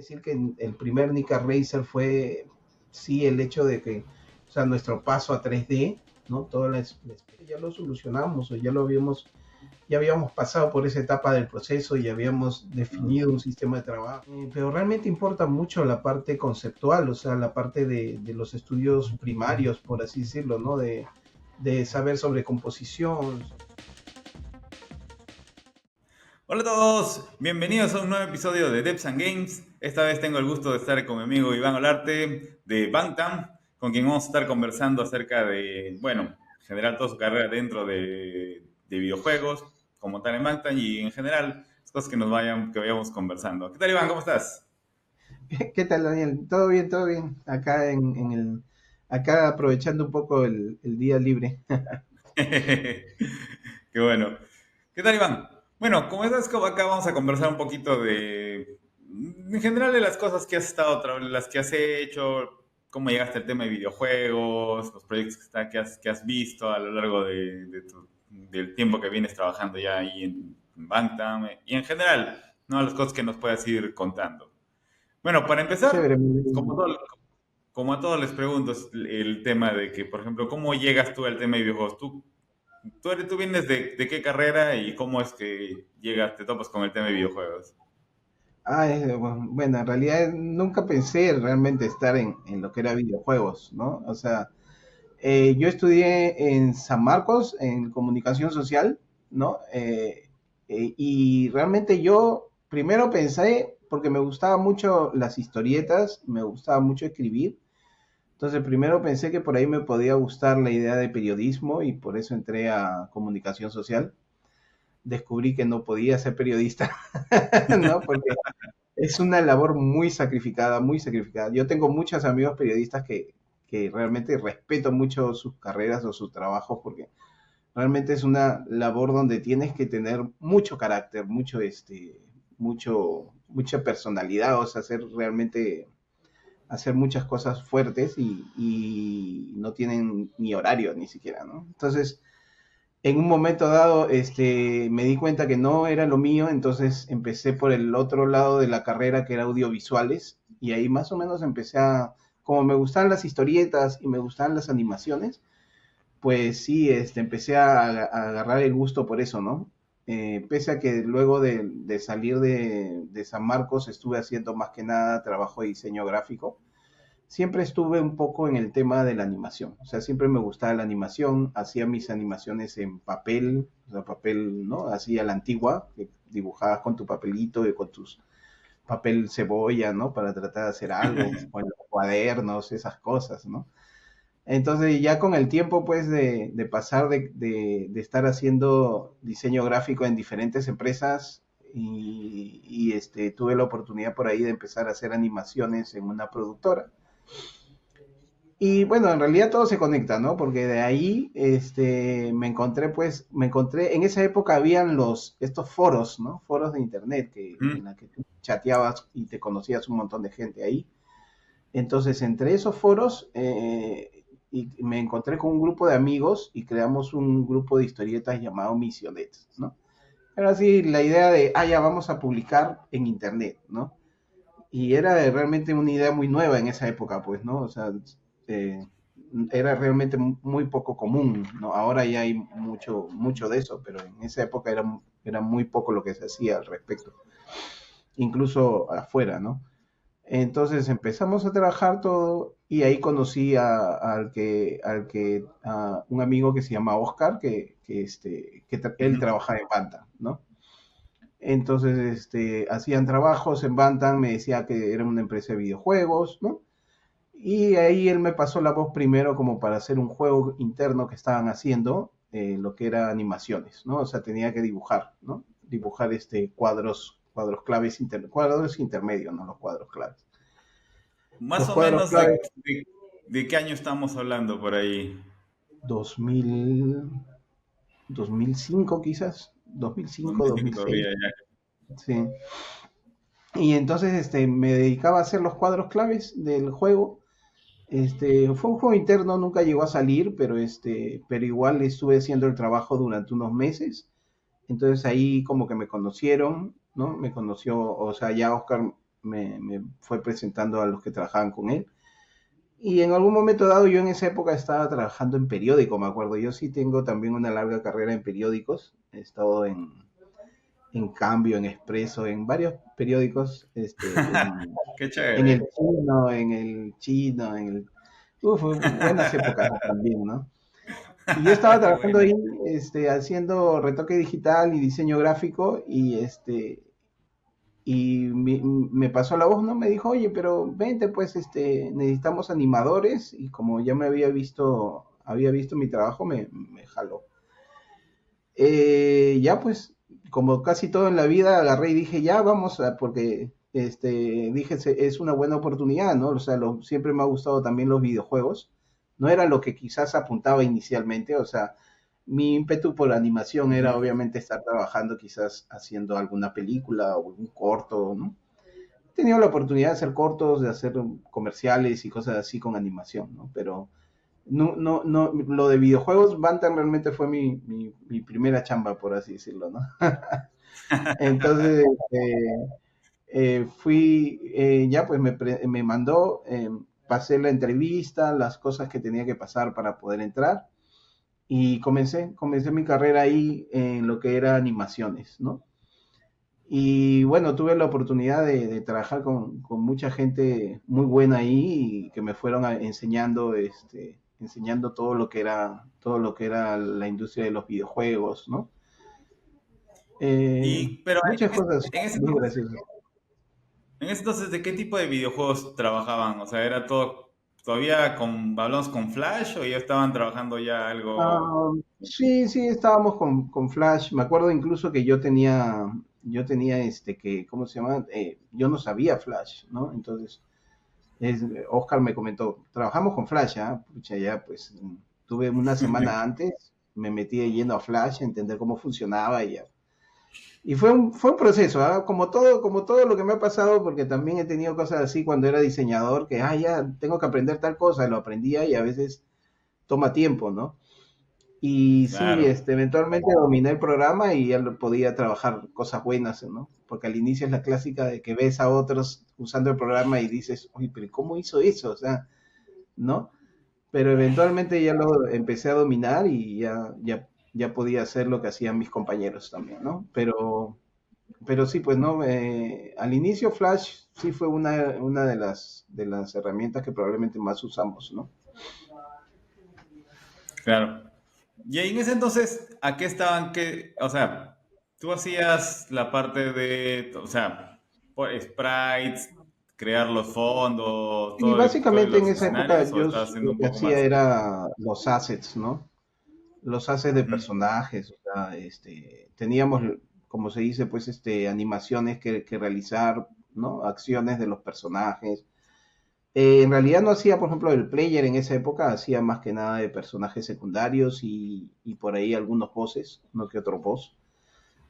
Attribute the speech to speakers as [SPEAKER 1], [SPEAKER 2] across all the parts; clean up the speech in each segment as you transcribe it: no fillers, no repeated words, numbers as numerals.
[SPEAKER 1] decir que el primer Nika Racer fue, sí, el hecho de que, o sea, nuestro paso a 3D, ¿no? Ya lo solucionamos o ya habíamos pasado por esa etapa del proceso y habíamos definido un sistema de trabajo. Pero realmente importa mucho la parte conceptual, o sea, la parte de los estudios primarios, por así decirlo, ¿no? De saber sobre composición.
[SPEAKER 2] Hola a todos, bienvenidos a un nuevo episodio de Devs and Games. Esta vez tengo el gusto de estar con mi amigo Iván Olarte de Bangtan, con quien vamos a estar conversando acerca de, bueno, en general toda su carrera dentro de videojuegos, como tal en Bangtan, y en general las cosas que vayamos conversando. ¿Qué tal, Iván? ¿Cómo estás?
[SPEAKER 1] ¿Qué tal, Daniel? Todo bien, todo bien. Acá aprovechando un poco el día libre.
[SPEAKER 2] Qué bueno. ¿Qué tal, Iván? Bueno, como sabes, acá vamos a conversar un poquito en general, de las cosas que has estado, las que has hecho, cómo llegaste al tema de videojuegos, los proyectos que has visto a lo largo del tiempo que vienes trabajando ya ahí en Bangtan, y en general, ¿no? Las cosas que nos puedas ir contando. Bueno, para
[SPEAKER 1] Chévere,
[SPEAKER 2] empezar,
[SPEAKER 1] muy
[SPEAKER 2] como,
[SPEAKER 1] bien.
[SPEAKER 2] todo- como a todos les pregunto, es el tema de que, por ejemplo, ¿cómo llegas tú al tema de videojuegos? ¿Tú vienes de qué carrera y cómo es que te topas con el tema de videojuegos?
[SPEAKER 1] Bueno, en realidad nunca pensé realmente estar en lo que era videojuegos, ¿no? O sea, yo estudié en San Marcos, en comunicación social, ¿no? Y realmente yo primero pensé, porque me gustaban mucho las historietas, me gustaba mucho escribir, entonces primero pensé que por ahí me podía gustar la idea de periodismo y por eso entré a comunicación social. Descubrí que no podía ser periodista, ¿no? Porque es una labor muy sacrificada, muy sacrificada. Yo tengo muchos amigos periodistas que realmente respeto mucho sus carreras o sus trabajos porque realmente es una labor donde tienes que tener mucho carácter, mucha personalidad, o sea, hacer muchas cosas fuertes y no tienen ni horario ni siquiera, ¿no? Entonces, en un momento dado, me di cuenta que no era lo mío, entonces empecé por el otro lado de la carrera que era audiovisuales y ahí más o menos como me gustaban las historietas y me gustaban las animaciones, pues sí, empecé a agarrar el gusto por eso, ¿no? Pese a que luego de salir de San Marcos estuve haciendo más que nada trabajo de diseño gráfico, siempre estuve un poco en el tema de la animación. O sea, siempre me gustaba la animación, hacía mis animaciones en papel, o sea, papel, ¿no? Así a la antigua, que dibujabas con tu papelito y con tus papel cebolla, ¿no? Para tratar de hacer algo, o en los cuadernos, esas cosas, ¿no? Entonces ya con el tiempo, pues, de pasar de estar haciendo diseño gráfico en diferentes empresas tuve la oportunidad por ahí de empezar a hacer animaciones en una productora. Y bueno, en realidad todo se conecta, ¿no? Porque de ahí, me encontré, en esa época habían estos foros, ¿no? Foros de internet en
[SPEAKER 2] Ujú.
[SPEAKER 1] la que tú chateabas y te conocías un montón de gente ahí. Entonces, entre esos foros, y me encontré con un grupo de amigos y creamos un grupo de historietas llamado Misionettes, ¿no? Era así la idea de, ya vamos a publicar en internet, ¿no? Y era realmente una idea muy nueva en esa época, pues, ¿no? O sea, eh, era realmente muy poco común, ¿no? Ahora ya hay mucho de eso, pero en esa época era muy poco lo que se hacía al respecto, incluso afuera, ¿no? Entonces empezamos a trabajar todo y ahí conocí a un amigo que se llama Oscar, él
[SPEAKER 2] Ujú.
[SPEAKER 1] trabaja en Banta, ¿no? Entonces, hacían trabajos en Bantam, me decía que era una empresa de videojuegos, ¿no? Y ahí él me pasó la voz primero como para hacer un juego interno que estaban haciendo, lo que era animaciones, ¿no? O sea, tenía que dibujar, ¿no? Dibujar cuadros claves, cuadros intermedios, no los cuadros claves.
[SPEAKER 2] Más
[SPEAKER 1] Los
[SPEAKER 2] o
[SPEAKER 1] cuadros
[SPEAKER 2] menos
[SPEAKER 1] claves,
[SPEAKER 2] de qué año estamos hablando por ahí.
[SPEAKER 1] 2000, 2005 quizás, 2005,
[SPEAKER 2] 2005
[SPEAKER 1] 2006,
[SPEAKER 2] todavía ya.
[SPEAKER 1] sí. Y entonces me dedicaba a hacer los cuadros claves del juego. Fue un juego interno, nunca llegó a salir, pero igual estuve haciendo el trabajo durante unos meses. Entonces ahí como que me conocieron, ¿no? Me conoció, o sea, ya Oscar me fue presentando a los que trabajaban con él. Y en algún momento dado, yo en esa época estaba trabajando en periódico, me acuerdo. Yo sí tengo también una larga carrera en periódicos. He estado en Cambio, en Expreso, en varios periódicos,
[SPEAKER 2] Qué
[SPEAKER 1] en el
[SPEAKER 2] chévere.
[SPEAKER 1] chino, en el chino, en el... Uf, buenas épocas también, ¿no? Y yo estaba
[SPEAKER 2] Qué
[SPEAKER 1] trabajando
[SPEAKER 2] buena.
[SPEAKER 1] ahí, haciendo retoque digital y diseño gráfico y me pasó la voz, ¿no? Me dijo, oye, pero vente, pues, necesitamos animadores y como ya me había visto mi trabajo, me jaló. Ya pues, como casi todo en la vida, agarré y dije, ya vamos, porque dije, es una buena oportunidad, ¿no? O sea, siempre me ha gustado también los videojuegos. No era lo que quizás apuntaba inicialmente, o sea, mi ímpetu por la animación era
[SPEAKER 2] Ujú.
[SPEAKER 1] obviamente estar trabajando quizás haciendo alguna película o un corto, ¿no? He tenido la oportunidad de hacer cortos, de hacer comerciales y cosas así con animación, ¿no? Pero no, lo de videojuegos, Bantam realmente fue mi primera chamba, por así decirlo, ¿no? Entonces, ya pues me mandó, pasé la entrevista, las cosas que tenía que pasar para poder entrar y comencé mi carrera ahí en lo que era animaciones, ¿no? Y bueno, tuve la oportunidad de trabajar con mucha gente muy buena ahí y que me fueron enseñando, enseñando todo lo que era la industria de los videojuegos, ¿no?
[SPEAKER 2] Pero
[SPEAKER 1] Muchas cosas
[SPEAKER 2] en ese
[SPEAKER 1] muy
[SPEAKER 2] entonces,
[SPEAKER 1] graciosas.
[SPEAKER 2] ¿de qué tipo de videojuegos trabajaban? O sea, ¿era todo todavía hablamos con Flash o ya estaban trabajando ya algo?
[SPEAKER 1] Sí, sí, estábamos con Flash. Me acuerdo incluso que yo tenía ¿cómo se llama? Yo no sabía Flash, ¿no? Entonces, Oscar me comentó, trabajamos con Flash, ¿ah? Pucha, ya, pues, tuve una semana antes, me metí de lleno a Flash, a entender cómo funcionaba y ya. Y fue un proceso, ¿ah? Como todo lo que me ha pasado, porque también he tenido cosas así cuando era diseñador, que, ya, tengo que aprender tal cosa, lo aprendía y a veces toma tiempo, ¿no? Y sí,
[SPEAKER 2] Claro.
[SPEAKER 1] eventualmente dominé el programa y ya podía trabajar cosas buenas, ¿no? Porque al inicio es la clásica de que ves a otros usando el programa y dices, oye, pero ¿cómo hizo eso? O sea, ¿no? Pero eventualmente ya lo empecé a dominar y ya podía hacer lo que hacían mis compañeros también, ¿no? Pero sí, pues, ¿no? Al inicio Flash sí fue una de las herramientas que probablemente más usamos, ¿no?
[SPEAKER 2] Claro. Y ahí en ese entonces, ¿a qué estaban? O sea, tú hacías la parte de, o sea, sprites, crear los fondos,
[SPEAKER 1] Y
[SPEAKER 2] todo
[SPEAKER 1] básicamente en
[SPEAKER 2] los
[SPEAKER 1] esa época
[SPEAKER 2] escenarios, o
[SPEAKER 1] yo
[SPEAKER 2] estabas haciendo
[SPEAKER 1] lo
[SPEAKER 2] un
[SPEAKER 1] que
[SPEAKER 2] poco
[SPEAKER 1] hacía
[SPEAKER 2] más.
[SPEAKER 1] era los assets, ¿no? Los assets de
[SPEAKER 2] Ujú.
[SPEAKER 1] personajes, o sea, teníamos, como se dice, pues, animaciones que realizar, ¿no? Acciones de los personajes. En realidad no hacía, por ejemplo, el player en esa época, hacía más que nada de personajes secundarios y por ahí algunos bosses, no que otro boss,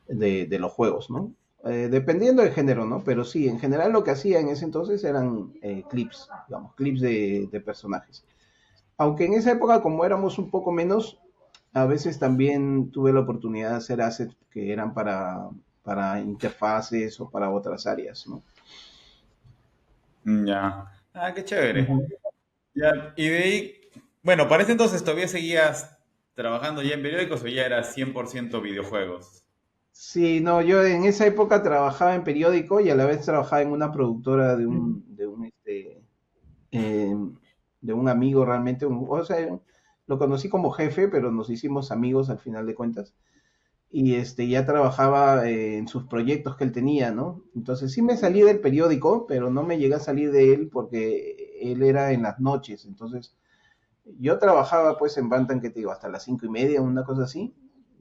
[SPEAKER 1] de los juegos, ¿no? Dependiendo del género, ¿no? Pero sí, en general lo que hacía en ese entonces eran clips, digamos, clips de personajes. Aunque en esa época, como éramos un poco menos, a veces también tuve la oportunidad de hacer assets que eran para interfaces o para otras áreas, ¿no?
[SPEAKER 2] Ya. Ah, qué chévere.
[SPEAKER 1] Ujú.
[SPEAKER 2] Ya. Y de ahí, bueno, para ese entonces todavía seguías trabajando ya en periódicos o ya era 100% videojuegos.
[SPEAKER 1] Sí, no, yo en esa época trabajaba en periódico y a la vez trabajaba en una productora eh, de un amigo realmente, o sea, lo conocí como jefe, pero nos hicimos amigos al final de cuentas. Y ya trabajaba en sus proyectos que él tenía, ¿no? Entonces sí me salí del periódico, pero no me llegué a salir de él porque él era en las noches. Entonces yo trabajaba pues en Bantam, que te digo, hasta las 5:30, una cosa así,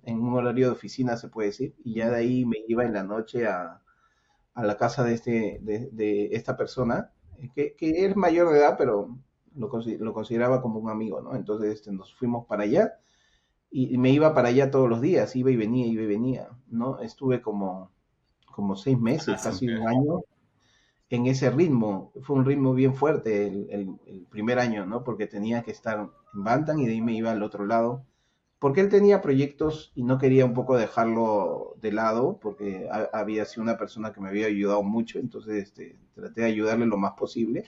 [SPEAKER 1] en un horario de oficina se puede decir, y ya de ahí me iba en la noche a la casa de esta persona, que es mayor de edad, pero lo consideraba como un amigo, ¿no? Entonces nos fuimos para allá y me iba para allá todos los días, iba y venía, ¿no? Estuve como 6 meses,
[SPEAKER 2] Ah,
[SPEAKER 1] casi un año, en ese ritmo. Fue un ritmo bien fuerte el primer año, ¿no? Porque tenía que estar en Bantam y de ahí me iba al otro lado porque él tenía proyectos y no quería un poco dejarlo de lado, porque había sido una persona que me había ayudado mucho, entonces traté de ayudarle lo más posible,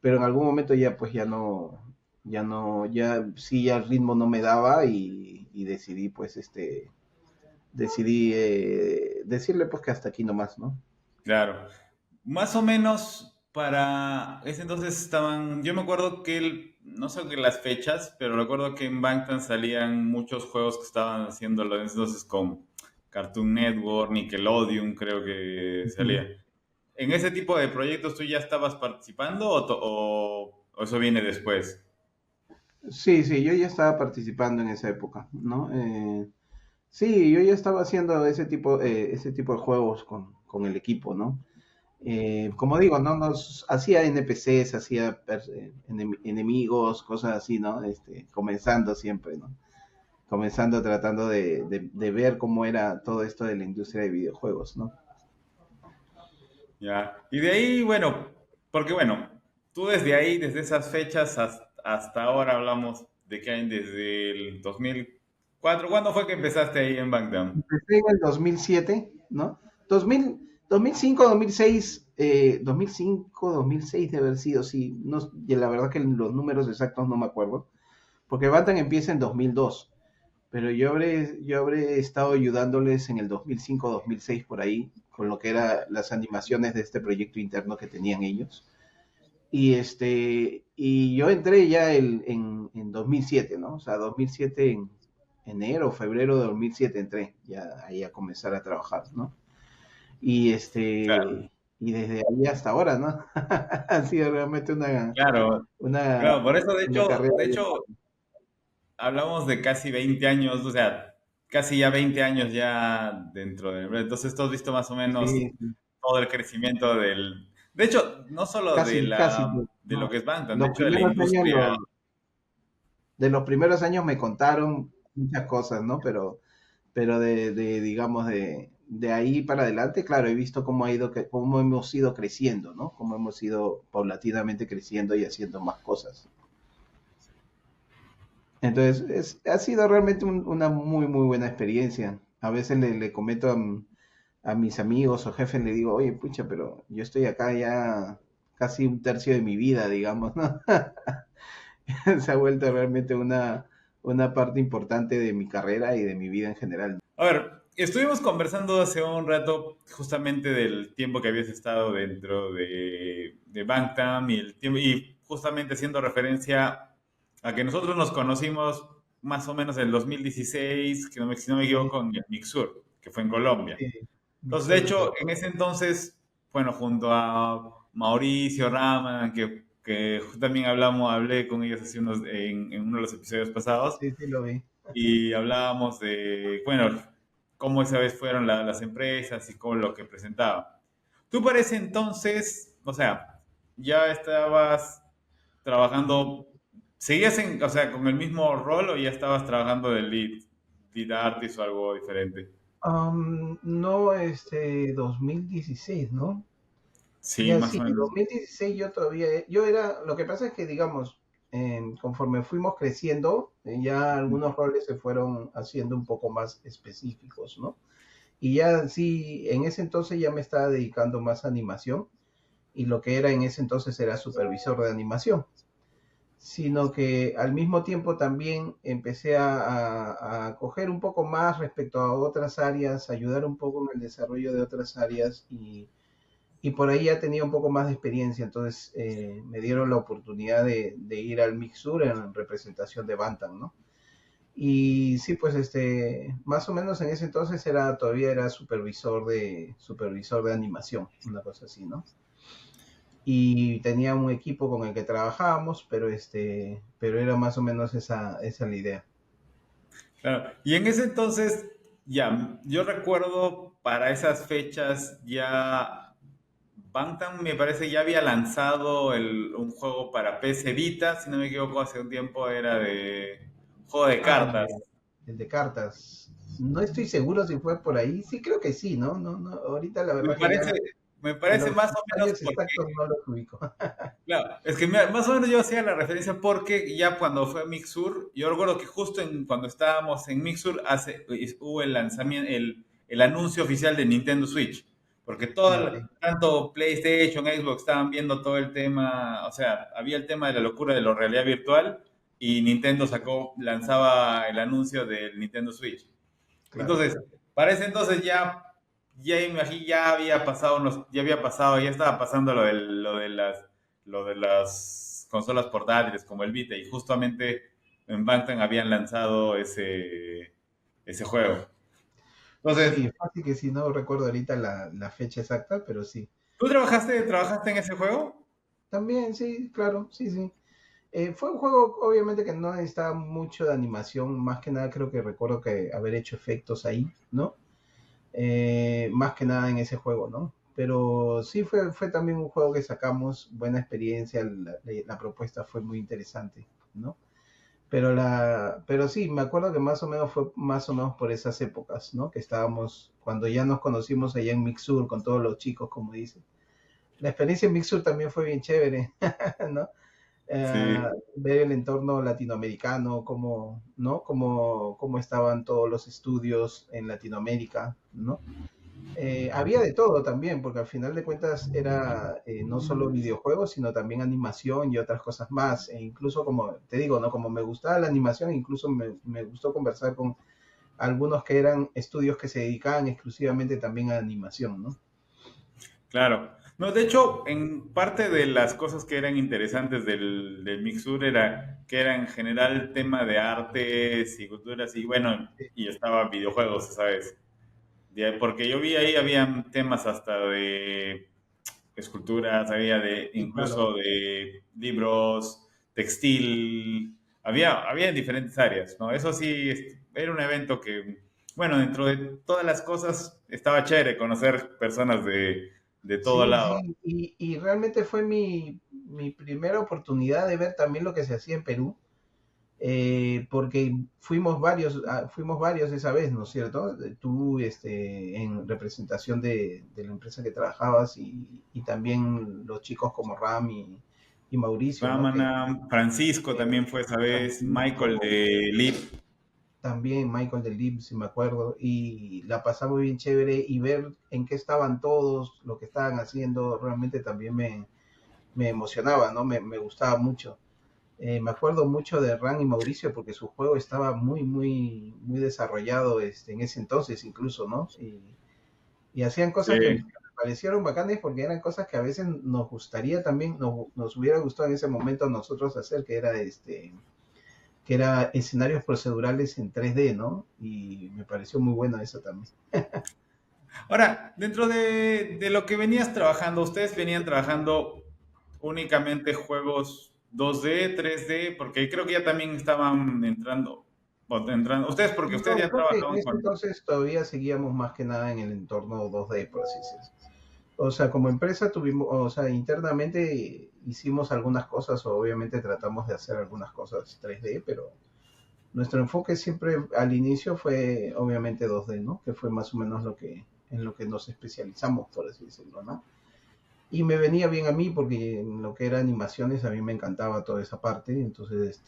[SPEAKER 1] pero en algún momento ya pues ya sí, ya el ritmo no me daba y decidí pues decidí decirle pues que hasta aquí nomás, ¿no?
[SPEAKER 2] Claro. Más o menos para ese entonces estaban, yo me acuerdo que no sé qué las fechas, pero recuerdo que en Bangtan salían muchos juegos que estaban haciéndolo en ese entonces con Cartoon Network, Nickelodeon, creo que
[SPEAKER 1] Ujú.
[SPEAKER 2] salía. ¿En ese tipo de proyectos tú ya estabas participando o eso viene después?
[SPEAKER 1] Sí, sí, yo ya estaba participando en esa época, ¿no? Sí, yo ya estaba haciendo ese tipo de juegos con el equipo, ¿no? Como digo, no nos hacía NPCs, hacía enemigos, cosas así, ¿no? Comenzando siempre, ¿no? Comenzando tratando de ver cómo era todo esto de la industria de videojuegos, ¿no?
[SPEAKER 2] Ya. Y de ahí, bueno, porque bueno, tú desde ahí, desde esas fechas hasta ahora hablamos de que hay desde el 2004. ¿Cuándo fue que empezaste ahí en Bangtan?
[SPEAKER 1] Empecé en el 2007, ¿no? 2005, 2006, 2005, 2006 de haber sido, sí. No, y la verdad que los números exactos no me acuerdo, porque Bantam empieza en 2002, pero yo habré estado ayudándoles en el 2005, 2006 por ahí, con lo que eran las animaciones de este proyecto interno que tenían ellos. Y yo entré ya en 2007, ¿no? O sea, 2007 en enero, febrero de 2007 entré ya ahí a comenzar a trabajar, ¿no? Y
[SPEAKER 2] Claro,
[SPEAKER 1] y desde ahí hasta ahora, ¿no? Ha sido realmente
[SPEAKER 2] claro,
[SPEAKER 1] una,
[SPEAKER 2] claro, por eso
[SPEAKER 1] una carrera
[SPEAKER 2] de
[SPEAKER 1] bien.
[SPEAKER 2] hecho, hablamos de casi 20 años, o sea, casi ya 20 años ya dentro de... Entonces, tú has visto más o menos
[SPEAKER 1] Sí, sí,
[SPEAKER 2] todo el crecimiento de hecho, no solo
[SPEAKER 1] casi,
[SPEAKER 2] de lo
[SPEAKER 1] no.
[SPEAKER 2] que es Bangtan, de
[SPEAKER 1] Los
[SPEAKER 2] hecho de la
[SPEAKER 1] primeros años,
[SPEAKER 2] industria.
[SPEAKER 1] de los primeros años me contaron muchas cosas, ¿no? Pero digamos, de ahí para adelante, claro, he visto cómo cómo hemos ido creciendo, ¿no? Cómo hemos ido paulatinamente creciendo y haciendo más cosas. Entonces, ha sido realmente una muy, muy buena experiencia. A veces le comento a mis amigos o jefes, le digo, oye, pucha, pero yo estoy acá ya casi un tercio de mi vida, digamos, ¿no? Se ha vuelto realmente una parte importante de mi carrera y de mi vida en general.
[SPEAKER 2] A ver, estuvimos conversando hace un rato justamente del tiempo que habías estado dentro de Bangtan y el tiempo, y justamente haciendo referencia a que nosotros nos conocimos más o menos en el 2016, que no si no me
[SPEAKER 1] Sí,
[SPEAKER 2] equivoco, en el Mixur, que fue en Colombia.
[SPEAKER 1] sí,
[SPEAKER 2] Entonces, de
[SPEAKER 1] Mixur.
[SPEAKER 2] hecho, en ese entonces, bueno, junto a Mauricio Rama, que también hablé con ellos hace en uno de los episodios pasados,
[SPEAKER 1] Sí, sí, lo vi.
[SPEAKER 2] y hablábamos de, bueno, cómo esa vez fueron las empresas y cómo lo que presentaban. Tú para ese entonces, o sea, ya estabas trabajando, seguías o sea, con el mismo rol o ya estabas trabajando de lead artist o algo diferente.
[SPEAKER 1] No, 2016, ¿no?
[SPEAKER 2] Sí,
[SPEAKER 1] Ya
[SPEAKER 2] más
[SPEAKER 1] sí,
[SPEAKER 2] o menos.
[SPEAKER 1] 2016 yo todavía, lo que pasa es que, digamos, conforme fuimos creciendo, ya algunos roles se fueron haciendo un poco más específicos, ¿no? Y ya sí, en ese entonces ya me estaba dedicando más a animación y lo que era en ese entonces era supervisor de animación, sino que al mismo tiempo también empecé a coger un poco más respecto a otras áreas, ayudar un poco en el desarrollo de otras áreas y por ahí ya tenía un poco más de experiencia, entonces me dieron la oportunidad de ir al Mixur en representación de Bantam, ¿no? Y sí, pues más o menos en ese entonces todavía era supervisor de animación, una cosa así, ¿no? Y tenía un equipo con el que trabajábamos, pero era más o menos esa la idea.
[SPEAKER 2] Claro. Y en ese entonces, ya, yo recuerdo para esas fechas ya Bangtan me parece ya había lanzado un juego para PC Vita, si no me equivoco, hace un tiempo era de juego de
[SPEAKER 1] Ah,
[SPEAKER 2] cartas.
[SPEAKER 1] el de cartas. No estoy seguro si fue por ahí. Sí, creo que sí, ¿no? No, no, ahorita la
[SPEAKER 2] Me
[SPEAKER 1] verdad que ya
[SPEAKER 2] parece, me parece
[SPEAKER 1] los
[SPEAKER 2] más o menos
[SPEAKER 1] años
[SPEAKER 2] porque
[SPEAKER 1] exactos no los ubico.
[SPEAKER 2] Claro, es que mira, más o menos yo hacía la referencia porque ya cuando fue Mixur, yo recuerdo que justo cuando estábamos en Mixur hubo el lanzamiento, el anuncio oficial de Nintendo Switch, porque
[SPEAKER 1] Ok,
[SPEAKER 2] tanto PlayStation, Xbox estaban viendo todo el tema, o sea, había el tema de la locura de la realidad virtual y Nintendo lanzaba el anuncio del Nintendo Switch.
[SPEAKER 1] claro.
[SPEAKER 2] Entonces, para ese entonces ya imagino, ya estaba pasando lo de las consolas portátiles como el Vita y justamente en Bangtan habían lanzado ese juego. Entonces,
[SPEAKER 1] Sí, fácil que sí, no recuerdo ahorita la fecha exacta, pero sí.
[SPEAKER 2] ¿tú trabajaste en ese juego?
[SPEAKER 1] También, sí, claro, sí, sí. Fue un juego, obviamente, que no necesitaba mucho de animación, más que nada creo que recuerdo que haber hecho efectos ahí, ¿no? Más que nada en ese juego, ¿no? Pero sí fue también un juego que sacamos, buena experiencia, la propuesta fue muy interesante, ¿no? Pero sí, me acuerdo que más o menos fue más o menos por esas épocas, ¿no? Que estábamos, cuando ya nos conocimos allá en Mixur con todos los chicos, como dicen. La experiencia en Mixur también fue bien chévere, ¿no?
[SPEAKER 2] Sí,
[SPEAKER 1] Ver el entorno latinoamericano, ¿no? Cómo estaban todos los estudios en Latinoamérica, ¿no? Había de todo también, porque al final de cuentas era no solo videojuegos, sino también animación y otras cosas más. E incluso como te digo, ¿no? Como me gustaba la animación, incluso me gustó conversar con algunos que eran estudios que se dedicaban exclusivamente también a animación, ¿no?
[SPEAKER 2] claro. No, de hecho, en parte de las cosas que eran interesantes del Mixur era que era en general tema de artes y culturas y bueno,
[SPEAKER 1] Sí,
[SPEAKER 2] y estaba videojuegos, ¿sabes? Porque yo vi ahí, habían temas hasta de esculturas, había de
[SPEAKER 1] sí, claro.
[SPEAKER 2] incluso de libros, textil, había en diferentes áreas, ¿no? Eso sí, era un evento que, bueno, dentro de todas las cosas, estaba chévere conocer personas de todo
[SPEAKER 1] Sí,
[SPEAKER 2] lado.
[SPEAKER 1] sí, y realmente fue mi primera oportunidad de ver también lo que se hacía en Perú, porque fuimos varios esa vez, ¿no es cierto? Tú, en representación de la empresa que trabajabas y también los chicos como Ram y Mauricio, ¿no?
[SPEAKER 2] Ramana, Francisco
[SPEAKER 1] Que
[SPEAKER 2] también fue esa vez, Michael
[SPEAKER 1] Francisco,
[SPEAKER 2] de Lip.
[SPEAKER 1] también Michael del Lib, si me acuerdo, y la pasamos bien chévere y ver en qué estaban todos, lo que estaban haciendo, realmente también me emocionaba, ¿no? Me gustaba mucho. Me acuerdo mucho de Ran y Mauricio porque su juego estaba muy desarrollado en ese entonces incluso, ¿no? Y hacían
[SPEAKER 2] Sí,
[SPEAKER 1] cosas que me parecieron bacanes porque eran cosas que a veces nos gustaría también, nos hubiera gustado en ese momento a nosotros hacer, que era escenarios procedurales en 3D, ¿no? Y me pareció muy bueno eso también.
[SPEAKER 2] ahora, dentro de lo que venías trabajando, ustedes venían trabajando únicamente juegos 2D, 3D, porque creo que ya también estaban ustedes porque ustedes
[SPEAKER 1] No,
[SPEAKER 2] ya
[SPEAKER 1] creo que en
[SPEAKER 2] trabajaban
[SPEAKER 1] ese
[SPEAKER 2] con...
[SPEAKER 1] entonces todavía seguíamos más que nada en el entorno 2D, por así decirlo. O sea, como empresa tuvimos, o sea, internamente hicimos algunas cosas, o obviamente tratamos de hacer algunas cosas 3D, pero nuestro enfoque siempre al inicio fue obviamente 2D, ¿no? Que fue más o menos en lo que nos especializamos, por así decirlo, ¿no? Y me venía bien a mí porque en lo que era animaciones a mí me encantaba toda esa parte, entonces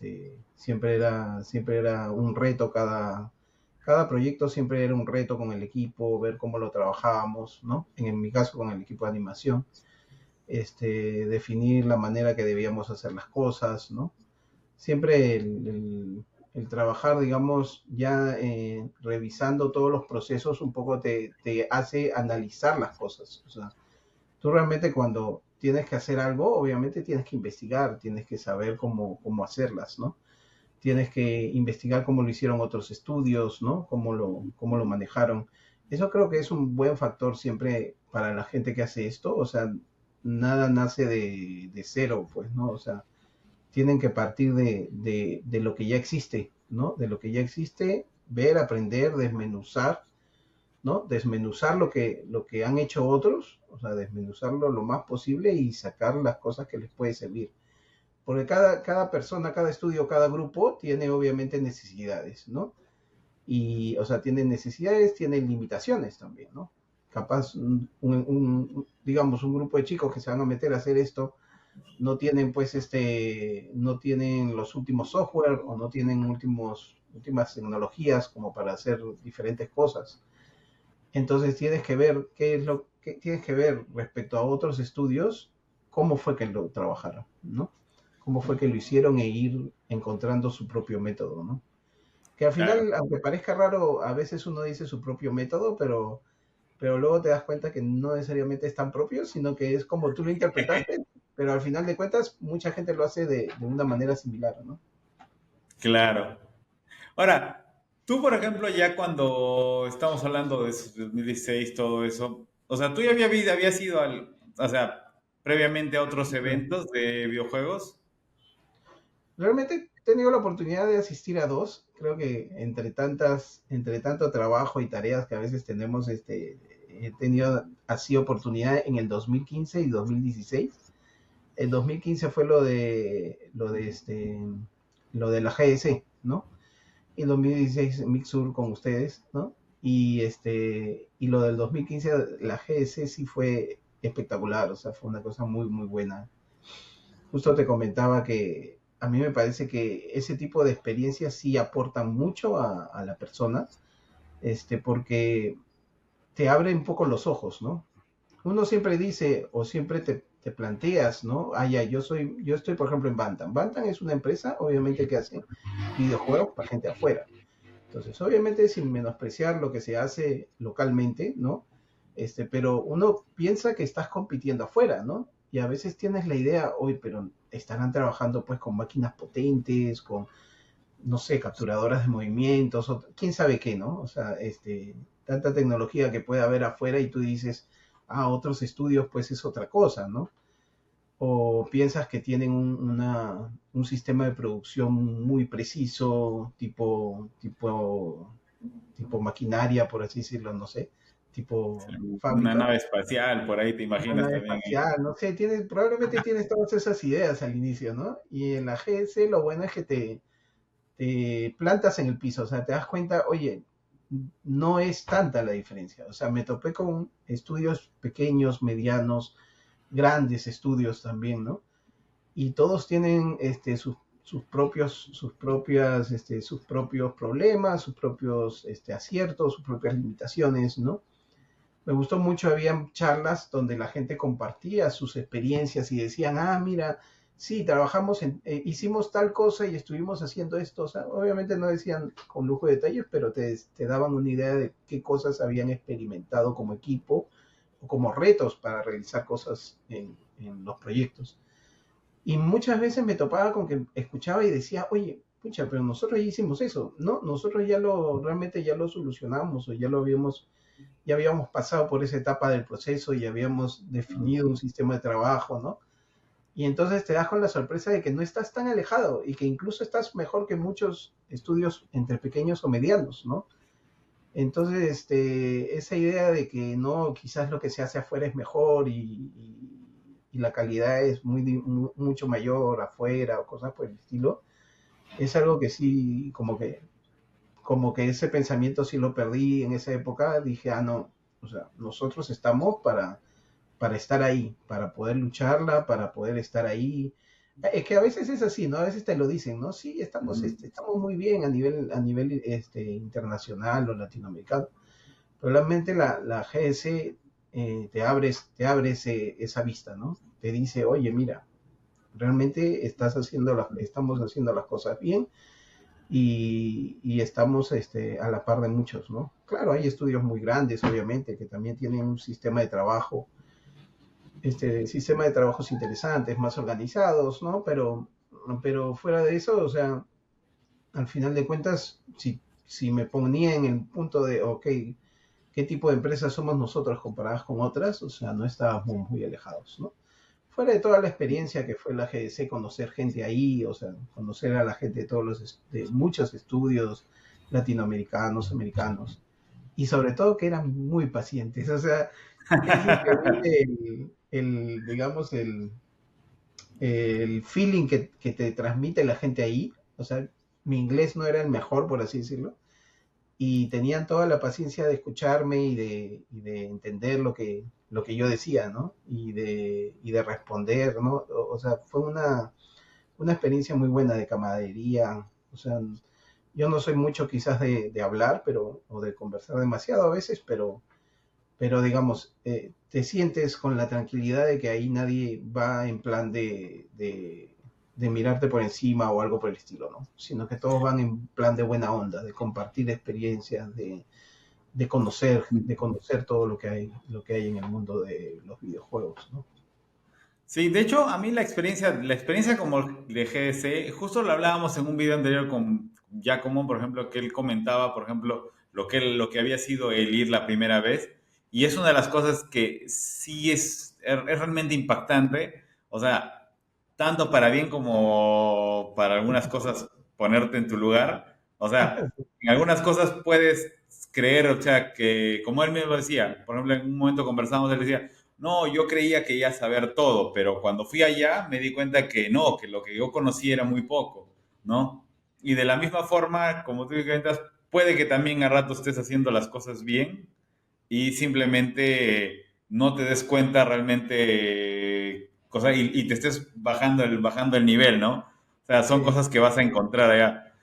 [SPEAKER 1] siempre era un reto cada proyecto siempre era un reto con el equipo, ver cómo lo trabajábamos, ¿no? En mi caso con el equipo de animación, definir la manera que debíamos hacer las cosas, ¿no? Siempre el trabajar, digamos, ya revisando todos los procesos un poco te hace analizar las cosas. O sea, tú realmente cuando tienes que hacer algo, obviamente tienes que investigar, tienes que saber cómo hacerlas, ¿no? Tienes que investigar cómo lo hicieron otros estudios, ¿no? Cómo lo manejaron. Eso creo que es un buen factor siempre para la gente que hace esto, o sea, nada nace de cero, pues, ¿no? O sea, tienen que partir de lo que ya existe, ¿no? De lo que ya existe, ver, aprender, desmenuzar, ¿no? Desmenuzar lo que han hecho otros, o sea, desmenuzarlo lo más posible y sacar las cosas que les puede servir. Porque cada persona, cada estudio, cada grupo tiene obviamente necesidades, ¿no? Y, o sea, tiene necesidades, tiene limitaciones también, ¿no? Capaz, digamos, un grupo de chicos que se van a meter a hacer esto, no tienen pues no tienen los últimos software o no tienen últimas tecnologías como para hacer diferentes cosas. Entonces tienes que ver qué es lo que tienes que ver respecto a otros estudios, cómo fue que lo trabajaron, ¿no? Cómo fue que lo hicieron e ir encontrando su propio método, ¿no? Que al
[SPEAKER 2] Claro.
[SPEAKER 1] final, aunque parezca raro, a veces uno dice su propio método, pero luego te das cuenta que no necesariamente es tan propio, sino que es como tú lo interpretaste, pero al final de cuentas mucha gente lo hace de una manera similar, ¿no?
[SPEAKER 2] Claro. Ahora, tú, por ejemplo, ya cuando estamos hablando de 2016, todo eso, o sea, tú ya habías ido o sea, previamente a otros eventos de videojuegos.
[SPEAKER 1] Realmente he tenido la oportunidad de asistir a dos. Creo que entre tanto trabajo y tareas que a veces tenemos, he tenido así oportunidad en el 2015 y 2016. El 2015 fue lo de la GS, ¿no? Y el 2016 Mixur con ustedes, ¿no? Y lo del 2015, la GS sí fue espectacular, o sea, fue una cosa muy, muy buena. Justo te comentaba que a mí me parece que ese tipo de experiencias sí aportan mucho a la persona, porque te abre un poco los ojos, ¿no? Uno siempre dice o siempre te planteas, ¿no? Ah, ya, yo estoy, por ejemplo, en Bantam. Bantam es una empresa, obviamente, que hace videojuegos para gente afuera. Entonces, obviamente, sin menospreciar lo que se hace localmente, ¿no? Pero uno piensa que estás compitiendo afuera, ¿no? Y a veces tienes la idea, hoy, pero estarán trabajando pues con máquinas potentes, con, no sé, capturadoras de movimientos, o quién sabe qué, ¿no? O sea, tanta tecnología que puede haber afuera y tú dices, ah, otros estudios pues es otra cosa, ¿no? O piensas que tienen un sistema de producción muy preciso, tipo maquinaria, por así decirlo, no sé, tipo
[SPEAKER 2] Una
[SPEAKER 1] fábrica,
[SPEAKER 2] nave espacial, por ahí te
[SPEAKER 1] una
[SPEAKER 2] imaginas
[SPEAKER 1] nave
[SPEAKER 2] también ahí.
[SPEAKER 1] espacial, no sé, probablemente tienes todas esas ideas al inicio, ¿no? Y en la GS lo bueno es que te plantas en el piso, o sea, te das cuenta, oye, no es tanta la diferencia, o sea, me topé con estudios pequeños, medianos, grandes estudios también, ¿no? Y todos tienen sus propios problemas, sus propios aciertos, sus propias limitaciones, ¿no? Me gustó mucho, habían charlas donde la gente compartía sus experiencias y decían, ah, mira, sí, hicimos tal cosa y estuvimos haciendo esto. O sea, obviamente no decían con lujo de detalles, pero te daban una idea de qué cosas habían experimentado como equipo o como retos para realizar cosas en los proyectos. Y muchas veces me topaba con que escuchaba y decía, oye, pucha, pero nosotros ya hicimos eso, ¿no? Nosotros realmente ya lo solucionamos o ya habíamos pasado por esa etapa del proceso y habíamos definido un sistema de trabajo, ¿no? Y entonces te das con la sorpresa de que no estás tan alejado y que incluso estás mejor que muchos estudios entre pequeños o medianos, ¿no? Entonces, esa idea de que no, quizás lo que se hace afuera es mejor y la calidad es mucho mayor afuera o cosas por el estilo, es algo que sí, como que ese pensamiento sí lo perdí en esa época. Dije, ah, no, o sea, nosotros estamos para estar ahí, para poder lucharla, para poder estar ahí. Es que a veces es así, ¿no? A veces te lo dicen, ¿no? Sí, estamos muy bien a nivel internacional o latinoamericano. Pero realmente la GS te abre esa vista, ¿no? Te dice, oye, mira, realmente estamos haciendo las cosas bien y estamos a la par de muchos, ¿no? Claro, hay estudios muy grandes, obviamente, que también tienen un sistema de trabajos interesantes, más organizados, ¿no? Pero fuera de eso, o sea, al final de cuentas, si me ponía en el punto de, ok, ¿qué tipo de empresas somos nosotros comparadas con otras? O sea, no estábamos muy alejados, ¿no? Fuera de toda la experiencia que fue la GDC, conocer gente ahí, o sea, conocer a la gente de muchos estudios latinoamericanos, americanos, y sobre todo que eran muy pacientes, o sea, es increíble digamos, el feeling que te transmite la gente ahí, o sea, mi inglés no era el mejor, por así decirlo, y tenían toda la paciencia de escucharme y de entender lo que yo decía, ¿no? Y de responder, ¿no? O sea, fue una experiencia muy buena de camaradería. O sea, yo no soy mucho quizás de hablar, o de conversar demasiado a veces, pero digamos, te sientes con la tranquilidad de que ahí nadie va en plan de mirarte por encima o algo por el estilo, ¿no? Sino que todos van en plan de buena onda, de compartir experiencias, de conocer todo lo que hay en el mundo de los videojuegos, ¿no?
[SPEAKER 2] Sí, de hecho, a mí la experiencia como de GDC, justo lo hablábamos en un video anterior con Giacomo, por ejemplo, que él comentaba, por ejemplo, lo que había sido el ir la primera vez, y es una de las cosas que sí es realmente impactante, o sea, tanto para bien como para algunas cosas ponerte en tu lugar, o sea, en algunas cosas puedes creer, o sea, que como él mismo decía, por ejemplo, en un momento conversamos, él decía, no, yo creía que iba a saber todo, pero cuando fui allá me di cuenta que no, que lo que yo conocía era muy poco, ¿no? Y de la misma forma, como tú comentas, puede que también a rato estés haciendo las cosas bien y simplemente no te des cuenta realmente, y te estés bajando el nivel, ¿no? O sea, son
[SPEAKER 1] Sí,
[SPEAKER 2] cosas que vas a encontrar allá.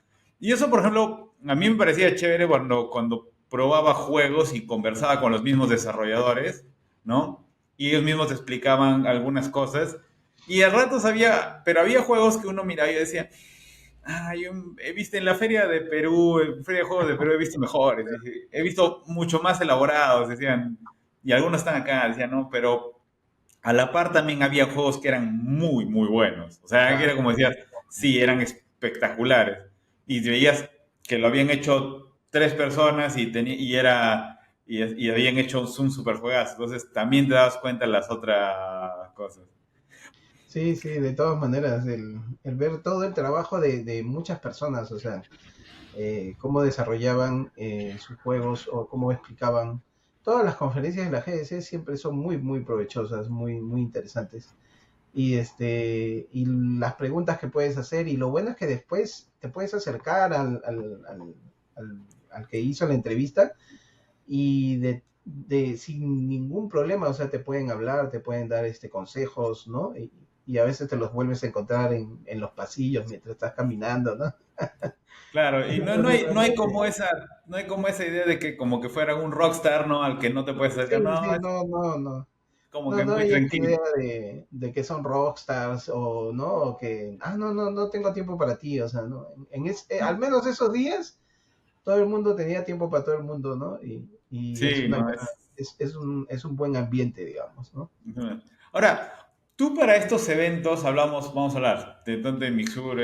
[SPEAKER 2] Y eso, por ejemplo, a mí me parecía chévere cuando probaba juegos y conversaba con los mismos desarrolladores, ¿no? Y ellos mismos te explicaban algunas cosas. Y al rato sabía, pero había juegos que uno miraba y decía, ah, yo he visto en la feria de Perú, en feria de juegos de Perú he visto mejores, dije, he visto mucho más elaborados, decían, y algunos están acá, decían, no, pero a la par también había juegos que eran muy, muy buenos. O sea, que era
[SPEAKER 1] claro.
[SPEAKER 2] como decías, sí, eran espectaculares. Y veías que lo habían hecho tres personas y habían hecho un super juegazo. Entonces también te das cuenta de las otras cosas.
[SPEAKER 1] Sí, sí, de todas maneras, el ver todo el trabajo de muchas personas, o sea, cómo desarrollaban sus juegos o cómo explicaban. Todas las conferencias de la GDC siempre son muy, muy provechosas, muy, muy interesantes. Y las preguntas que puedes hacer, y lo bueno es que después te puedes acercar al que hizo la entrevista y sin ningún problema, o sea, te pueden hablar, te pueden dar consejos, ¿no? Y a veces te los vuelves a encontrar en los pasillos mientras estás caminando, ¿no?
[SPEAKER 2] Claro, y
[SPEAKER 1] Entonces, realmente,
[SPEAKER 2] no hay como esa idea de que como que fuera un rockstar, ¿no? Al que no te puedes acercar,
[SPEAKER 1] sí,
[SPEAKER 2] no,
[SPEAKER 1] sí,
[SPEAKER 2] es
[SPEAKER 1] no, no, no.
[SPEAKER 2] como
[SPEAKER 1] No,
[SPEAKER 2] que
[SPEAKER 1] no
[SPEAKER 2] muy
[SPEAKER 1] hay esa
[SPEAKER 2] tranquilo.
[SPEAKER 1] idea de que son rockstars o no, o que, no, no, no tengo tiempo para ti, o sea, no. Al menos esos días, todo el mundo tenía tiempo para todo el mundo, ¿no? Y es
[SPEAKER 2] Sí,
[SPEAKER 1] una
[SPEAKER 2] no
[SPEAKER 1] buena,
[SPEAKER 2] es.
[SPEAKER 1] es un buen ambiente, digamos, ¿no?
[SPEAKER 2] Ujú. Ahora, tú para estos eventos vamos a hablar de tanto de Mixur,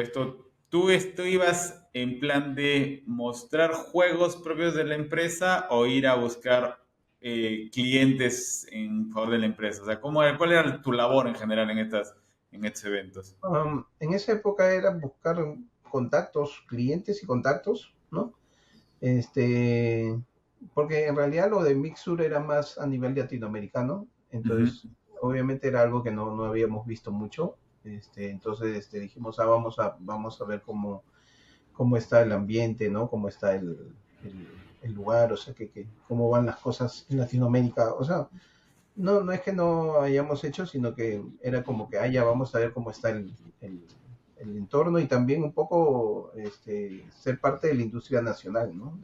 [SPEAKER 2] tú ibas en plan de mostrar juegos propios de la empresa o ir a buscar clientes en favor de la empresa. O sea, ¿cuál era tu labor en general en estos eventos?
[SPEAKER 1] En esa época era buscar contactos, clientes y contactos, ¿no? Este, porque en realidad lo de Mixur era más a nivel latinoamericano,
[SPEAKER 2] Ujú.
[SPEAKER 1] entonces obviamente era algo que no habíamos visto mucho, entonces dijimos, vamos a ver cómo está el ambiente, ¿no? Cómo está el lugar, o sea, cómo van las cosas en Latinoamérica, o sea, no es que no hayamos hecho, sino que era como que, ya vamos a ver cómo está el, el entorno y también un poco ser parte de la industria nacional, ¿no?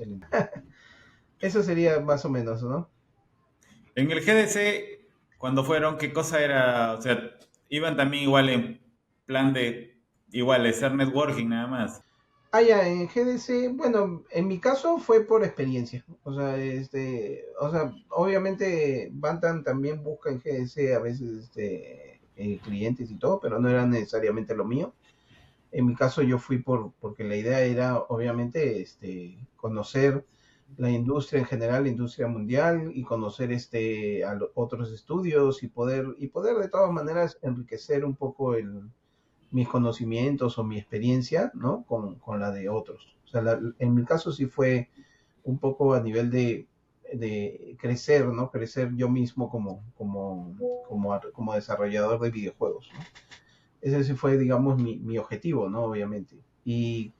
[SPEAKER 1] Eso sería más o menos, ¿no?
[SPEAKER 2] En el GDC, cuando fueron, ¿qué cosa era? O sea, iban también igual en plan de hacer networking nada más.
[SPEAKER 1] Ya, en GDC, bueno, en mi caso fue por experiencia. O sea, obviamente Bantam también busca en GDC a veces clientes y todo, pero no era necesariamente lo mío. En mi caso yo fui porque la idea era obviamente conocer la industria en general, la industria mundial y conocer otros estudios y poder de todas maneras enriquecer un poco mis conocimientos o mi experiencia, ¿no? Con la de otros. O sea, en mi caso sí fue un poco a nivel de crecer, ¿no? Crecer yo mismo como desarrollador de videojuegos, ¿no? Ese sí fue, digamos, mi objetivo, ¿no? Obviamente. Y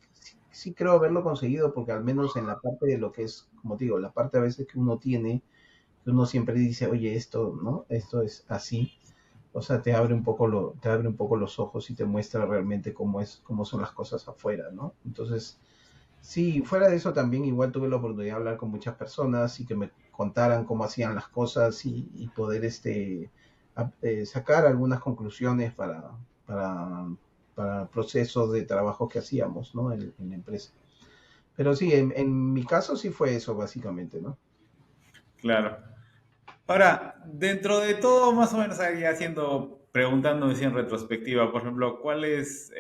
[SPEAKER 1] sí creo haberlo conseguido, porque al menos en la parte de lo que es, como te digo, la parte a veces que uno tiene, que uno siempre dice, oye, esto, ¿no? Esto es así. O sea, te abre un poco los ojos y te muestra realmente cómo son las cosas afuera, ¿no? Entonces, sí, fuera de eso también igual tuve la oportunidad de hablar con muchas personas y que me contaran cómo hacían las cosas y poder sacar algunas conclusiones para, para procesos de trabajo que hacíamos, ¿no? En la empresa. Pero sí, en mi caso sí fue eso básicamente, ¿no?
[SPEAKER 2] Claro. Ahora, dentro de todo, más o menos ahí haciendo, preguntándome si en retrospectiva, por ejemplo, ¿cuáles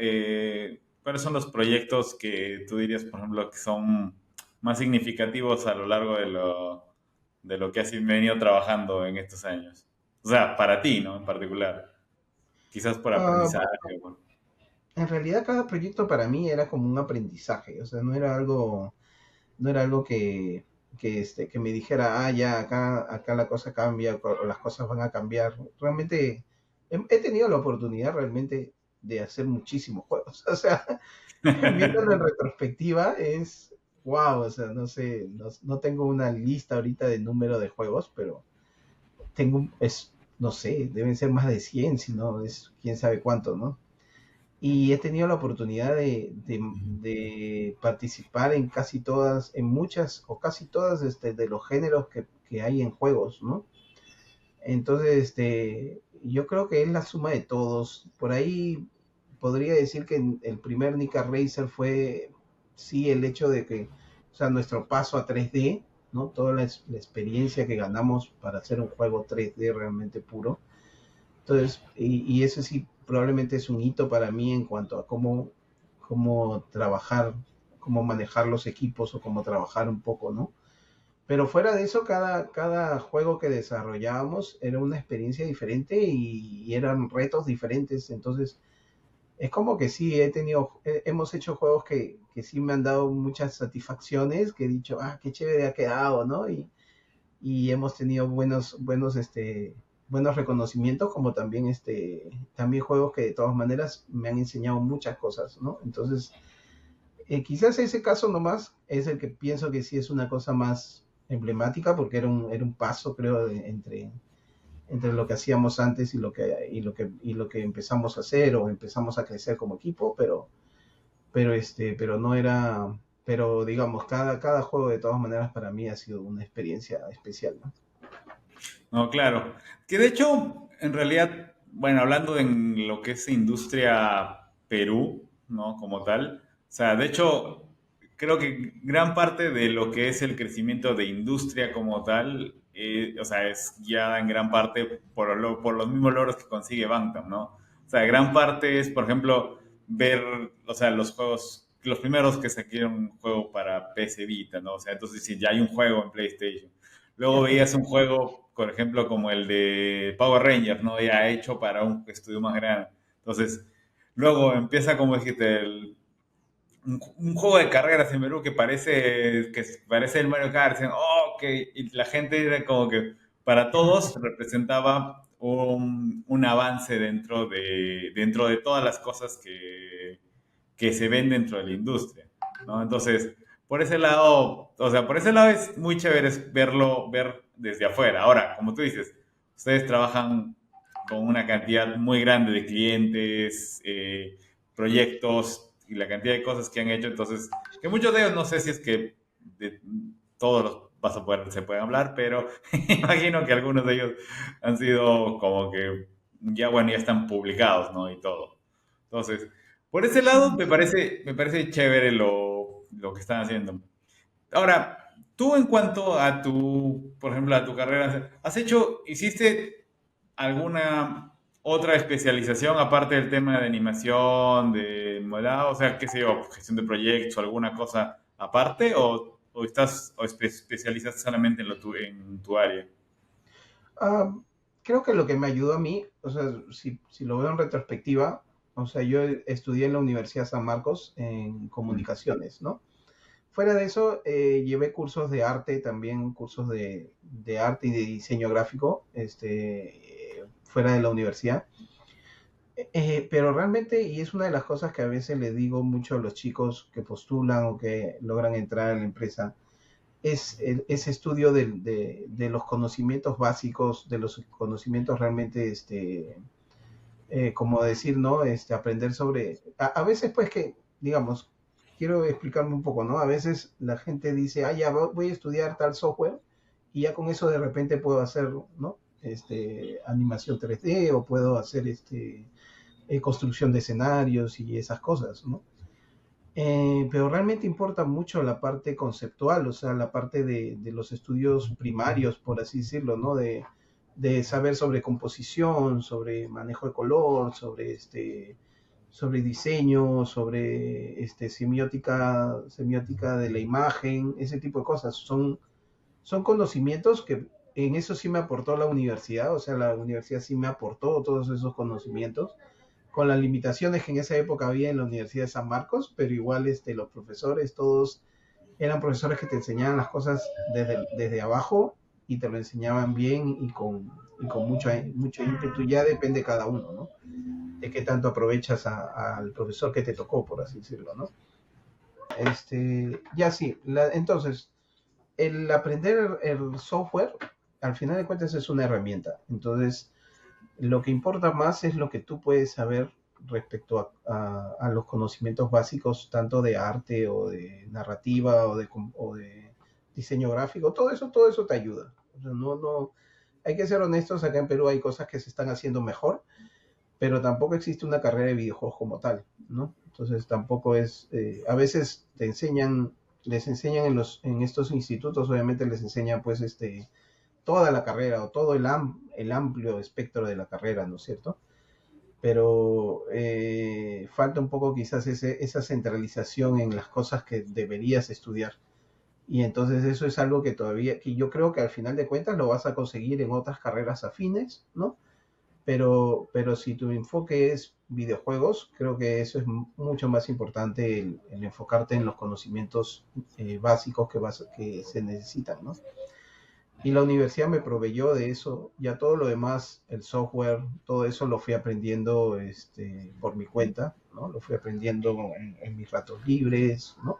[SPEAKER 2] son los proyectos que tú dirías, por ejemplo, que son más significativos a lo largo de lo que has venido trabajando en estos años? O sea, para ti, ¿no? En particular. Quizás por
[SPEAKER 1] Ah,
[SPEAKER 2] aprendizaje.
[SPEAKER 1] en realidad cada proyecto para mí era como un aprendizaje, o sea, no era algo que me dijera, ah, ya, acá la cosa cambia, o las cosas van a cambiar. Realmente he tenido la oportunidad realmente de hacer muchísimos juegos. O sea, viéndolo en retrospectiva es, wow, o sea, no sé, no tengo una lista ahorita de número de juegos, pero no sé, deben ser más de 100 si no es quién sabe cuánto, ¿no? Y he tenido la oportunidad de participar en casi todas, en muchas o casi todas de los géneros que hay en juegos, ¿no? Entonces, yo creo que es la suma de todos. Por ahí podría decir que el primer Nika Racer fue, sí, el hecho de que, o sea, nuestro paso a 3D, ¿no? Toda la experiencia que ganamos para hacer un juego 3D realmente puro. Entonces, y eso sí, probablemente es un hito para mí en cuanto a cómo trabajar, cómo manejar los equipos o cómo trabajar un poco, ¿no? Pero fuera de eso, cada juego que desarrollábamos era una experiencia diferente y eran retos diferentes. Entonces, es como que sí, hemos hecho juegos que sí me han dado muchas satisfacciones, que he dicho, ah, qué chévere ha quedado, ¿no? Y hemos tenido buenos reconocimientos, como también juegos que de todas maneras me han enseñado muchas cosas, ¿no? Entonces, quizás ese caso nomás es el que pienso que sí es una cosa más emblemática, porque era un paso, creo, entre lo que hacíamos antes y lo que empezamos a hacer o empezamos a crecer como equipo, pero no era, pero digamos, cada juego de todas maneras para mí ha sido una experiencia especial, ¿no?
[SPEAKER 2] No, claro. Que de hecho, en realidad, bueno, hablando en lo que es industria Perú, ¿no? Como tal, o sea, de hecho, creo que gran parte de lo que es el crecimiento de industria como tal, o sea, es ya en gran parte por los mismos logros que consigue Bantam, ¿no? O sea, gran parte es, por ejemplo, ver, o sea, los juegos, los primeros que saquaron un juego para PC Vita, ¿no? O sea, entonces si ya hay un juego en PlayStation. Luego veías un juego, por ejemplo, como el de Power Rangers, ¿no? Ya hecho para un estudio más grande. Entonces, luego empieza, como dijiste, un juego de carreras en Perú que parece el Mario Kart. Dicen, oh, ok. Y la gente era como que para todos representaba un avance dentro de todas las cosas que se ven dentro de la industria, ¿no? Entonces, por ese lado, o sea, por ese lado es muy chévere ver desde afuera. Ahora, como tú dices, ustedes trabajan con una cantidad muy grande de clientes, proyectos y la cantidad de cosas que han hecho, entonces, que muchos de ellos no sé si es que de todos los se pueden hablar, pero imagino que algunos de ellos han sido como que ya, bueno, ya están publicados, ¿no? Y todo. Entonces, por ese lado
[SPEAKER 1] Sí,
[SPEAKER 2] me parece chévere lo que están haciendo. Ahora, tú en cuanto a por ejemplo, a tu carrera, hiciste alguna otra especialización aparte del tema de animación, de modelado, o sea, qué sé yo, gestión de proyectos o alguna cosa aparte, o especializaste solamente en tu área?
[SPEAKER 1] ah, creo que lo que me ayudó a mí, o sea, si lo veo en retrospectiva, o sea, yo estudié en la Universidad San Marcos en
[SPEAKER 2] Mm.
[SPEAKER 1] comunicaciones, ¿no? Fuera de eso, llevé cursos de arte, también cursos de arte y de diseño gráfico, fuera de la universidad. Pero realmente, y es una de las cosas que a veces le digo mucho a los chicos que postulan o que logran entrar a la empresa, es ese estudio de los conocimientos básicos, de los conocimientos realmente, como decir, ¿no? Aprender sobre, a veces pues que, digamos, quiero explicarme un poco, ¿no? A veces la gente dice, ah, ya voy a estudiar tal software y ya con eso de repente puedo hacer, ¿no? Animación 3D o puedo hacer construcción de escenarios y esas cosas, ¿no? Pero realmente importa mucho la parte conceptual, o sea, la parte de los estudios primarios, por así decirlo, ¿no? De saber sobre composición, sobre manejo de color, sobre diseño, sobre semiótica de la imagen, ese tipo de cosas. Son conocimientos que en eso sí me aportó la universidad, o sea, la universidad sí me aportó todos esos conocimientos con las limitaciones que en esa época había en la Universidad de San Marcos, pero igual los profesores, todos eran profesores que te enseñaban las cosas desde abajo y te lo enseñaban bien y con mucho ímpetu, ya depende cada uno, ¿no? De qué tanto aprovechas al profesor que te tocó, por así decirlo, ¿no? Ya sí, entonces, el aprender el software, al final de cuentas es una herramienta, entonces lo que importa más es lo que tú puedes saber respecto a los conocimientos básicos, tanto de arte o de narrativa o de diseño gráfico. Todo eso te ayuda. O sea, no, hay que ser honestos, acá en Perú hay cosas que se están haciendo mejor, pero tampoco existe una carrera de videojuegos como tal, ¿no? Entonces tampoco es, a veces les enseñan en estos institutos, obviamente les enseñan pues toda la carrera o todo el amplio espectro de la carrera, ¿no es cierto? Pero falta un poco quizás esa centralización en las cosas que deberías estudiar. Y entonces eso es algo que todavía, que yo creo que al final de cuentas lo vas a conseguir en otras carreras afines, ¿no? Pero si tu enfoque es videojuegos, creo que eso es mucho más importante el enfocarte en los conocimientos básicos que se necesitan, ¿no? Y la universidad me proveyó de eso. Ya todo lo demás, el software, todo eso lo fui aprendiendo por mi cuenta, ¿no? Lo fui aprendiendo en mis ratos libres, ¿no?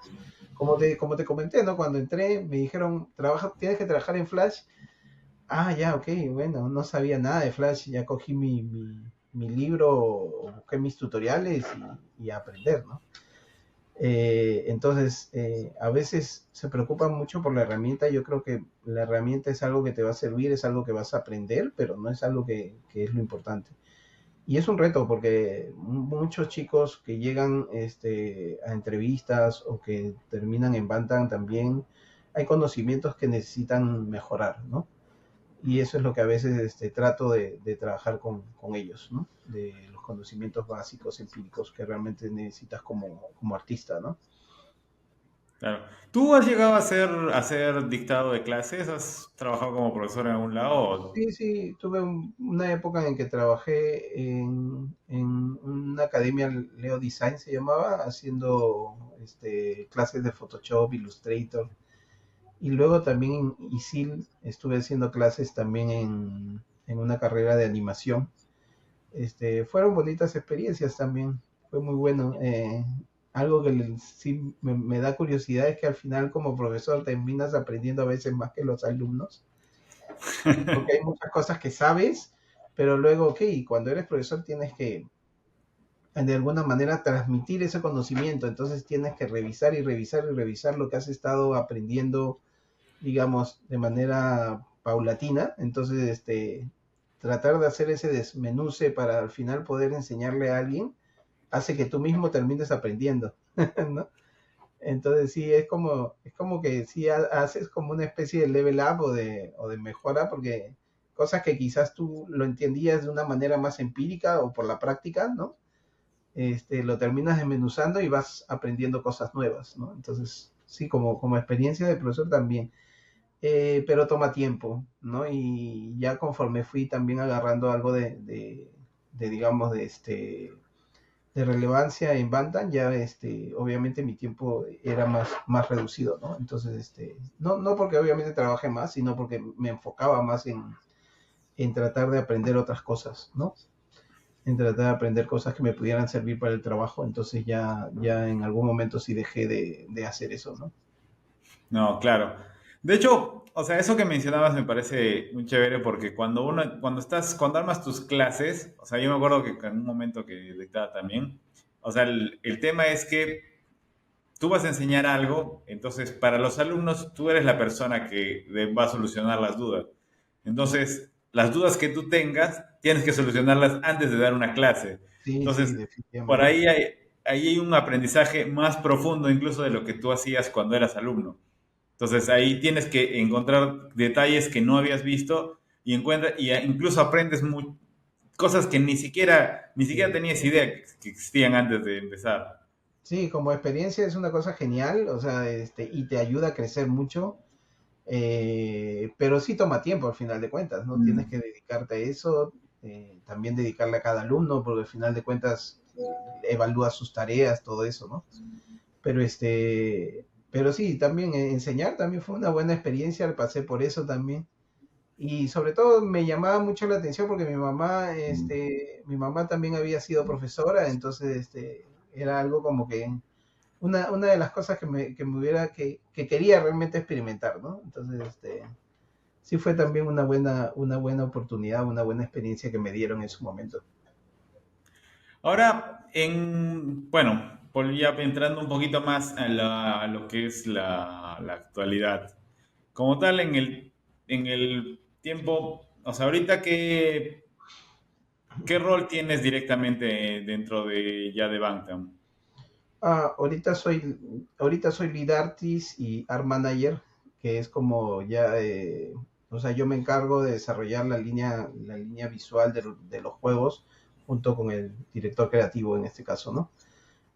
[SPEAKER 1] Como te comenté, ¿no? Cuando entré me dijeron, tienes que trabajar en Flash. Ah, ya, ok, bueno, no sabía nada de Flash, ya cogí mi libro, busqué mis tutoriales y a aprender, ¿no? Entonces, a veces se preocupan mucho por la herramienta. Yo creo que la herramienta es algo que te va a servir, es algo que vas a aprender, pero no es algo que es lo importante. Y es un reto porque muchos chicos que llegan a entrevistas o que terminan en Bantam también, hay conocimientos que necesitan mejorar, ¿no? Y eso es lo que a veces trato de trabajar con ellos, ¿no? De los conocimientos básicos, empíricos que realmente necesitas como artista, ¿no?
[SPEAKER 2] Claro. ¿Tú has llegado a ser dictado de clases? ¿Has trabajado como profesor en algún lado?
[SPEAKER 1] Sí, sí, tuve una época en que trabajé en una academia, Leo Design se llamaba, haciendo clases de Photoshop, Illustrator. Y luego también en ISIL estuve haciendo clases también en una carrera de animación. Fueron bonitas experiencias también, fue muy bueno. Algo que sí me da curiosidad es que al final como profesor terminas aprendiendo a veces más que los alumnos porque hay muchas cosas que sabes, pero luego, ok, cuando eres profesor tienes que de alguna manera transmitir ese conocimiento, entonces tienes que revisar y revisar y revisar lo que has estado aprendiendo, digamos, de manera paulatina, entonces tratar de hacer ese desmenuce para al final poder enseñarle a alguien hace que tú mismo termines aprendiendo, ¿no? Entonces sí, es como que sí haces como una especie de level up o de mejora, porque cosas que quizás tú lo entendías de una manera más empírica o por la práctica, ¿no? Lo terminas desmenuzando y vas aprendiendo cosas nuevas, ¿no? Entonces, sí, como experiencia de profesor también. Pero toma tiempo, ¿no? Y ya conforme fui también agarrando algo digamos, de relevancia en Bantam, ya obviamente mi tiempo era más reducido, ¿no? Entonces, no porque obviamente trabajé más, sino porque me enfocaba más en tratar de aprender otras cosas, ¿no? en tratar de aprender cosas que me pudieran servir para el trabajo, entonces ya en algún momento sí dejé de hacer eso, ¿no?
[SPEAKER 2] No, claro. De hecho, o sea, eso que mencionabas me parece muy chévere porque cuando armas tus clases, o sea, yo me acuerdo que en un momento que dictaba también, o sea, el tema es que tú vas a enseñar algo, entonces para los alumnos tú eres la persona que va a solucionar las dudas. Entonces, las dudas que tú tengas, tienes que solucionarlas antes de dar una clase.
[SPEAKER 1] Sí, sí,
[SPEAKER 2] Entonces, por
[SPEAKER 1] definitivamente.
[SPEAKER 2] ahí hay un aprendizaje más profundo incluso de lo que tú hacías cuando eras alumno. Entonces, ahí tienes que encontrar detalles que no habías visto y incluso aprendes cosas que ni siquiera
[SPEAKER 1] Sí.
[SPEAKER 2] tenías idea que existían antes de empezar.
[SPEAKER 1] Sí, como experiencia es una cosa genial, o sea, y te ayuda a crecer mucho, pero sí toma tiempo al final de cuentas, ¿no? Tienes que dedicarte a eso, también dedicarle a cada alumno, porque al final de cuentas evalúa sus tareas, todo eso, ¿no? Pero sí, también enseñar también fue una buena experiencia, pasé por eso también. Y sobre todo me llamaba mucho la atención porque mi mamá también había sido profesora, entonces era algo como que una de las cosas que quería realmente experimentar, ¿no? Entonces, sí fue también una buena oportunidad, una buena experiencia que me dieron en su momento.
[SPEAKER 2] Ahora, bueno, ya entrando un poquito más a lo que es la actualidad. Como tal, en el tiempo, o sea, ahorita, ¿qué rol tienes directamente dentro de Bantam?
[SPEAKER 1] Ahorita soy lead artist y art manager, que es como ya, o sea, yo me encargo de desarrollar la línea visual de los juegos junto con el director creativo en este caso, ¿no?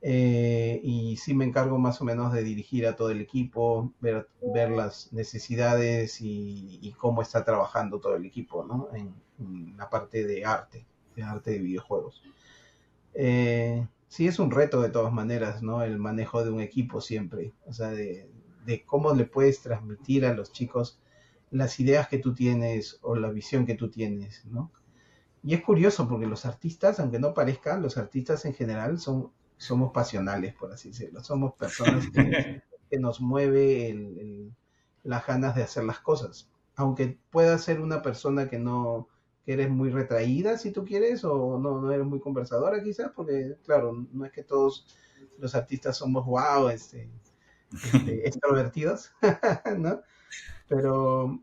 [SPEAKER 1] Y sí me encargo más o menos de dirigir a todo el equipo, ver las necesidades y cómo está trabajando todo el equipo, ¿no? En la parte de arte de videojuegos. Sí es un reto de todas maneras, ¿no? El manejo de un equipo siempre, o sea, de cómo le puedes transmitir a los chicos las ideas que tú tienes o la visión que tú tienes, ¿no? Y es curioso porque los artistas, aunque no parezcan, los artistas en general somos pasionales, por así decirlo. Somos personas que nos mueve las ganas de hacer las cosas. Aunque pueda ser una persona que eres muy retraída, si tú quieres, o no eres muy conversadora quizás, porque claro, no es que todos los artistas somos wow, extrovertidos, ¿no? Pero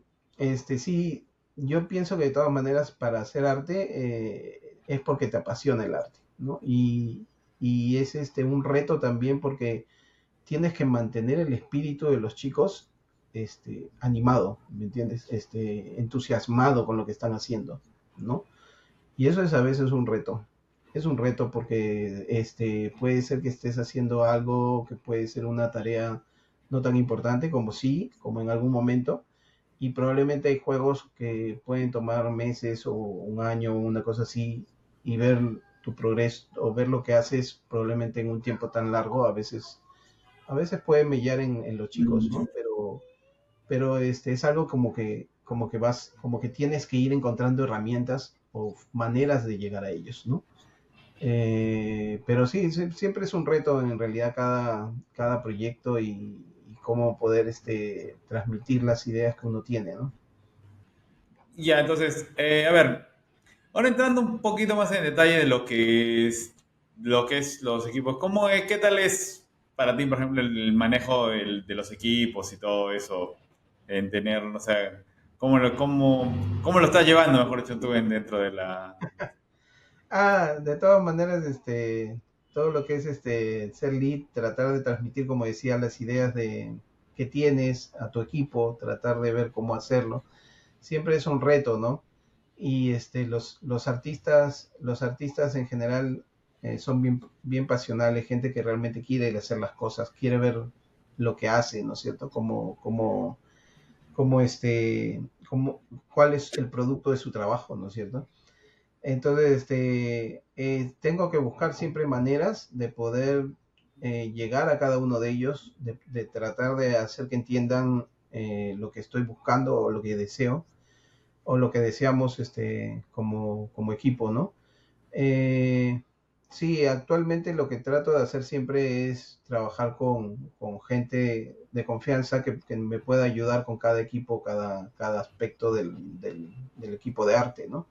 [SPEAKER 1] sí, yo pienso que de todas maneras para hacer arte es porque te apasiona el arte, ¿no? Y es un reto también porque tienes que mantener el espíritu de los chicos animado, ¿me entiendes? Entusiasmado con lo que están haciendo, ¿no? Y eso es a veces un reto. Es un reto porque puede ser que estés haciendo algo que puede ser una tarea no tan importante como sí, como en algún momento, y probablemente hay juegos que pueden tomar meses o un año o una cosa así y ver tu progreso o ver lo que haces probablemente en un tiempo tan largo a veces puede mellar en los chicos, ¿no? Pero es algo como que tienes que ir encontrando herramientas o maneras de llegar a ellos, ¿no? Pero sí, siempre es un reto en realidad cada proyecto y cómo poder transmitir las ideas que uno tiene, ¿no?
[SPEAKER 2] Ya, entonces, a ver, ahora entrando un poquito más en detalle de lo que es los equipos, qué tal es para ti, por ejemplo, el manejo de los equipos y todo eso, en tener, no sé, cómo lo estás llevando, mejor dicho, tú dentro de la...
[SPEAKER 1] De todas maneras, todo lo que es ser lead, tratar de transmitir, como decía, las ideas que tienes a tu equipo, tratar de ver cómo hacerlo, siempre es un reto, ¿no? Y los artistas en general son bien, bien pasionales, gente que realmente quiere hacer las cosas, quiere ver lo que hace, ¿no es cierto? Como cuál es el producto de su trabajo, ¿no es cierto? Entonces, tengo que buscar siempre maneras de poder llegar a cada uno de ellos, de tratar de hacer que entiendan lo que estoy buscando o lo que deseo o lo que deseamos como equipo, ¿no? Eh, sí, actualmente lo que trato de hacer siempre es trabajar con gente de confianza que me pueda ayudar con cada equipo, cada aspecto del equipo de arte, ¿no?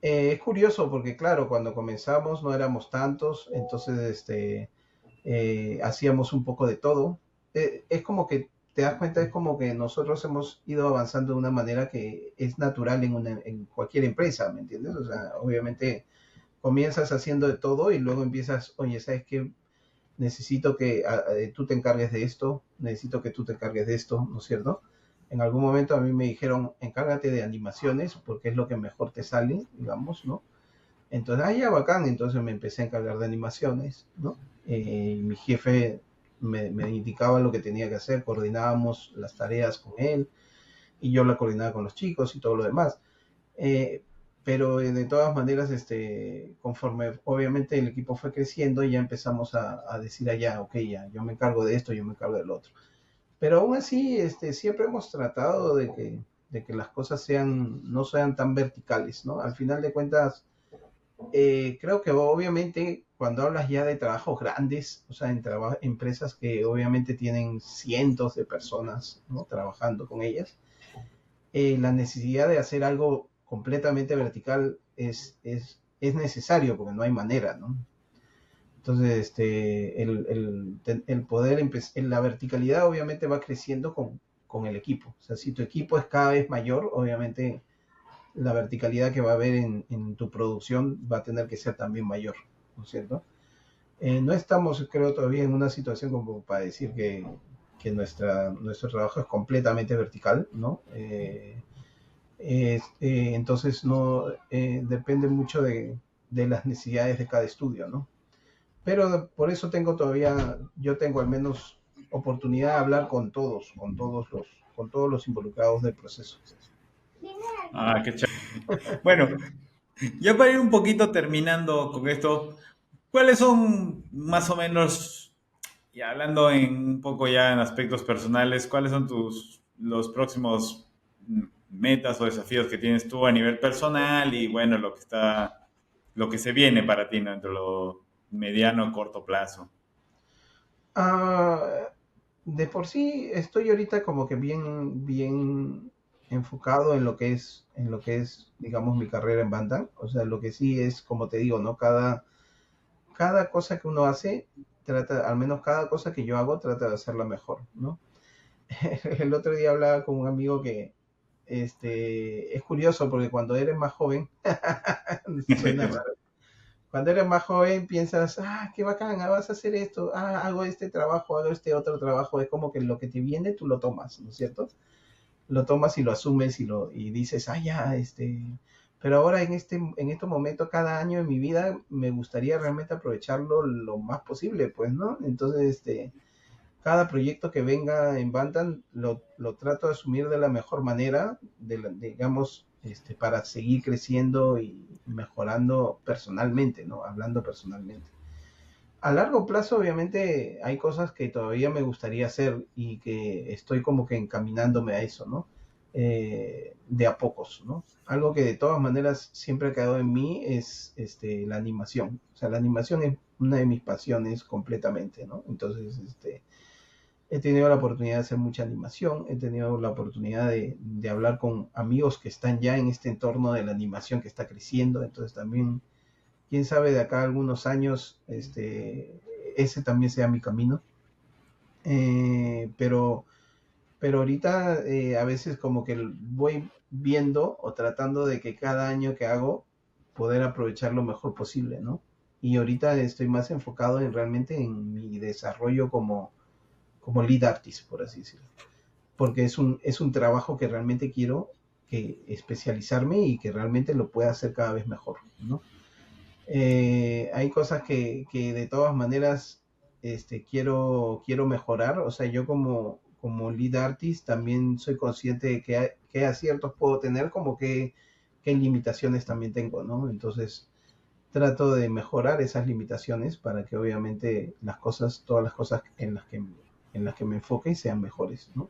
[SPEAKER 1] Es curioso porque, claro, cuando comenzamos no éramos tantos, entonces hacíamos un poco de todo. Es como que te das cuenta, es como que nosotros hemos ido avanzando de una manera que es natural en cualquier empresa, ¿me entiendes? O sea, obviamente comienzas haciendo de todo y luego empiezas, oye, ¿sabes qué? Necesito que tú te encargues de esto, necesito que tú te encargues de esto, ¿no es cierto? En algún momento a mí me dijeron, encárgate de animaciones porque es lo que mejor te sale, digamos, ¿no? Entonces, ya bacán, entonces me empecé a encargar de animaciones, ¿no? Mi jefe me indicaba lo que tenía que hacer, coordinábamos las tareas con él y yo la coordinaba con los chicos y todo lo demás. Eh, pero de todas maneras, conforme obviamente el equipo fue creciendo, ya empezamos a decir allá, ok, ya, yo me encargo de esto, yo me encargo del otro. Pero aún así, siempre hemos tratado de que las cosas no sean tan verticales, ¿no? Al final de cuentas, creo que obviamente cuando hablas ya de trabajos grandes, o sea, empresas que obviamente tienen cientos de personas, ¿no? Trabajando con ellas, la necesidad de hacer algo completamente vertical es necesario porque no hay manera, ¿no? Entonces, el poder, la verticalidad obviamente va creciendo con el equipo. O sea, si tu equipo es cada vez mayor, obviamente la verticalidad que va a haber en tu producción va a tener que ser también mayor, ¿no es cierto? No estamos, creo, todavía en una situación como para decir que nuestro trabajo es completamente vertical, ¿no? Entonces no depende mucho de las necesidades de cada estudio, ¿no? Pero por eso yo tengo al menos oportunidad de hablar con todos los involucrados del proceso.
[SPEAKER 2] Ah, qué chévere. Bueno, ya para ir un poquito terminando con esto, ¿cuáles son más o menos, y hablando en un poco ya en aspectos personales, cuáles son los próximos metas o desafíos que tienes tú a nivel personal y bueno, lo que se viene para ti, ¿no? Entre lo mediano o corto plazo?
[SPEAKER 1] Ah, de por sí estoy ahorita como que bien enfocado en lo que es, digamos, mi carrera en banda. O sea, lo que sí es, como te digo, ¿no? Cada cosa que uno hace, al menos cada cosa que yo hago, trata de hacerla mejor, ¿no? El otro día hablaba con un amigo que, es curioso porque cuando eres más joven, suena raro. Cuando eres más joven piensas, qué bacán, vas a hacer esto, hago este trabajo, hago este otro trabajo, es como que lo que te viene tú lo tomas, ¿no es cierto? Lo tomas y lo asumes y dices, ya, pero ahora en este momento, cada año de mi vida, me gustaría realmente aprovecharlo lo más posible, pues, ¿no? Entonces, cada proyecto que venga en Bantam lo trato de asumir de la mejor manera, digamos, para seguir creciendo y mejorando personalmente, ¿no? Hablando personalmente. A largo plazo, obviamente, hay cosas que todavía me gustaría hacer y que estoy como que encaminándome a eso, ¿no? De a pocos, ¿no? Algo que de todas maneras siempre ha quedado en mí es la animación. O sea, la animación es una de mis pasiones completamente, ¿no? Entonces, he tenido la oportunidad de hacer mucha animación, he tenido la oportunidad de hablar con amigos que están ya en este entorno de la animación que está creciendo, entonces también, quién sabe, de acá a algunos años, ese también sea mi camino. Pero ahorita a veces como que voy viendo o tratando de que cada año que hago poder aprovechar lo mejor posible, ¿no? Y ahorita estoy más enfocado realmente en mi desarrollo como lead artist, por así decirlo. Porque es un trabajo que realmente quiero que especializarme y que realmente lo pueda hacer cada vez mejor, ¿no? Hay cosas que de todas maneras quiero mejorar. O sea, yo como lead artist también soy consciente de que aciertos puedo tener, como que limitaciones también tengo, ¿no? Entonces trato de mejorar esas limitaciones para que obviamente todas las cosas en las que me enfoque sean mejores, ¿no?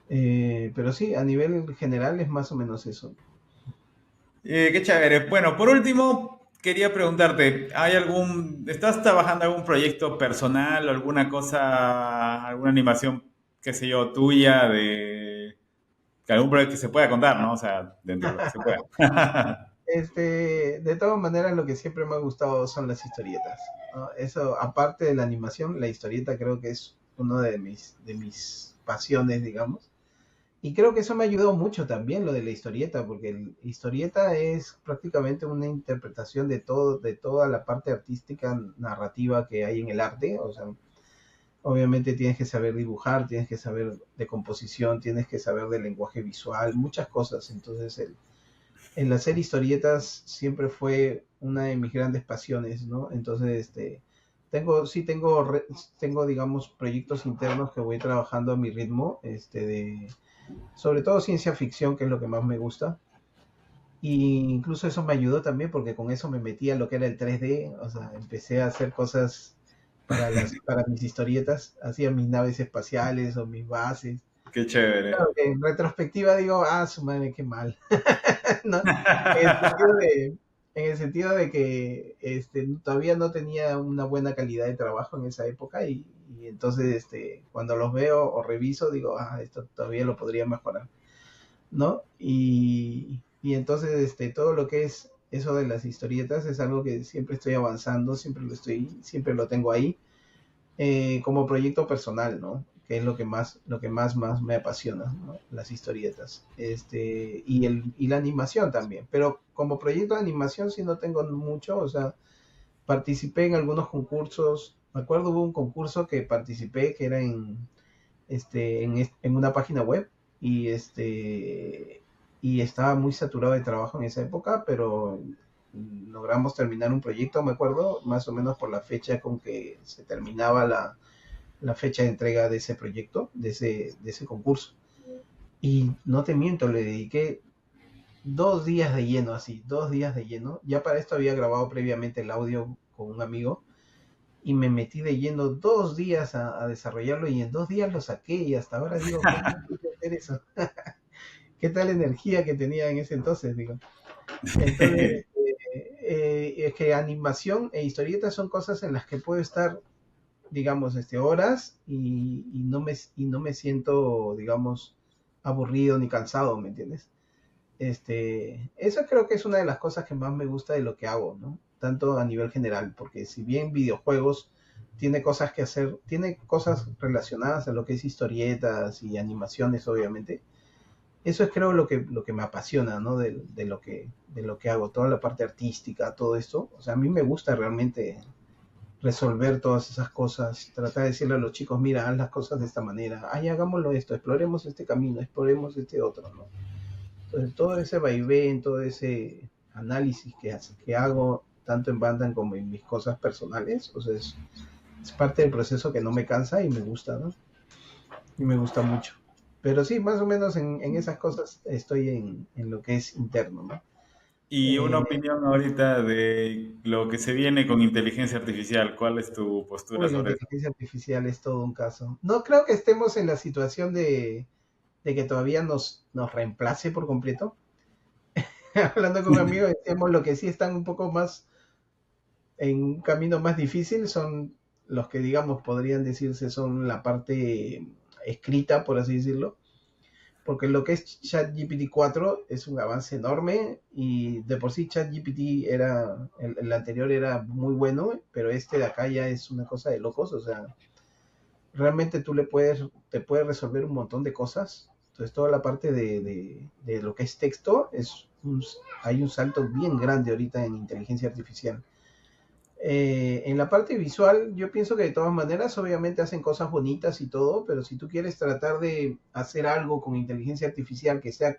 [SPEAKER 1] Pero sí, a nivel general es más o menos eso.
[SPEAKER 2] Qué chévere. Bueno, por último, quería preguntarte, ¿estás trabajando en algún proyecto personal, alguna cosa, alguna animación, qué sé yo, tuya, que algún proyecto que se pueda contar, ¿no? O sea, dentro de lo que se pueda.
[SPEAKER 1] De todas maneras, lo que siempre me ha gustado son las historietas, ¿no? Eso, aparte de la animación, la historieta creo que es uno de mis pasiones, digamos. Y creo que eso me ha ayudado mucho también, lo de la historieta, porque la historieta es prácticamente una interpretación de todo, de toda la parte artística, narrativa que hay en el arte. O sea, obviamente tienes que saber dibujar, tienes que saber de composición, tienes que saber de lenguaje visual, muchas cosas. Entonces, el hacer historietas siempre fue una de mis grandes pasiones, ¿no? Entonces, tengo, digamos, proyectos internos que voy trabajando a mi ritmo, sobre todo ciencia ficción, que es lo que más me gusta. Y incluso eso me ayudó también porque con eso me metí a lo que era el 3D, o sea, empecé a hacer cosas para mis historietas, hacía mis naves espaciales o mis bases.
[SPEAKER 2] Qué chévere.
[SPEAKER 1] Claro que en retrospectiva digo, su madre, qué mal. ¿No? En el sentido de que todavía no tenía una buena calidad de trabajo en esa época y entonces cuando los veo o reviso digo, esto todavía lo podría mejorar, ¿no? Y entonces todo lo que es eso de las historietas es algo que siempre estoy avanzando, siempre lo tengo ahí como proyecto personal, ¿no? Que es lo que más me apasiona, ¿no? Las historietas. Y la animación también. Pero como proyecto de animación sí no tengo mucho, o sea, participé en algunos concursos. Me acuerdo hubo un concurso que participé que era en una página web y estaba muy saturado de trabajo en esa época, pero logramos terminar un proyecto, me acuerdo, más o menos por la fecha con que se terminaba la fecha de entrega de ese proyecto, de ese concurso. Y no te miento, le dediqué 2 días de lleno, así, 2 días de lleno. Ya para esto había grabado previamente el audio con un amigo y me metí de lleno 2 días a desarrollarlo y en 2 días lo saqué y hasta ahora digo, ¿cómo pude hacer eso? ¿Qué tal energía que tenía en ese entonces? Digo. Entonces, es que animación e historietas son cosas en las que puedo estar digamos, horas y no me siento, digamos, aburrido ni cansado, ¿me entiendes? Eso creo que es una de las cosas que más me gusta de lo que hago, ¿no? Tanto a nivel general, porque si bien videojuegos tiene cosas que hacer, tiene cosas relacionadas a lo que es historietas y animaciones, obviamente, eso es creo lo que me apasiona, ¿no? De lo que hago, toda la parte artística, todo esto. O sea, a mí me gusta realmente resolver todas esas cosas, tratar de decirle a los chicos, mira, haz las cosas de esta manera, hagámoslo esto, exploremos este camino, exploremos este otro, ¿no? Entonces, todo ese vaivén, todo ese análisis que hago, tanto en banda como en mis cosas personales, o sea, es parte del proceso que no me cansa y me gusta, ¿no? Y me gusta mucho. Pero sí, más o menos en esas cosas estoy en lo que es interno, ¿no?
[SPEAKER 2] Y una
[SPEAKER 1] Eh,
[SPEAKER 2] opinión ahorita de lo que se viene con inteligencia artificial. ¿Cuál es tu postura
[SPEAKER 1] la
[SPEAKER 2] sobre eso?
[SPEAKER 1] inteligencia artificial es todo un caso. No creo que estemos en la situación de que todavía nos reemplace por completo. Hablando con un amigo, decíamos lo que sí están un poco más en un camino más difícil son los que, digamos, podrían decirse son la parte escrita, por así decirlo, porque lo que es ChatGPT 4 es un avance enorme y de por sí ChatGPT el anterior era muy bueno, pero este de acá ya es una cosa de locos, o sea, realmente te puedes resolver un montón de cosas. Entonces, toda la parte de lo que es texto, hay un salto bien grande ahorita en inteligencia artificial. En la parte visual, yo pienso que de todas maneras, obviamente hacen cosas bonitas y todo, pero si tú quieres tratar de hacer algo con inteligencia artificial que sea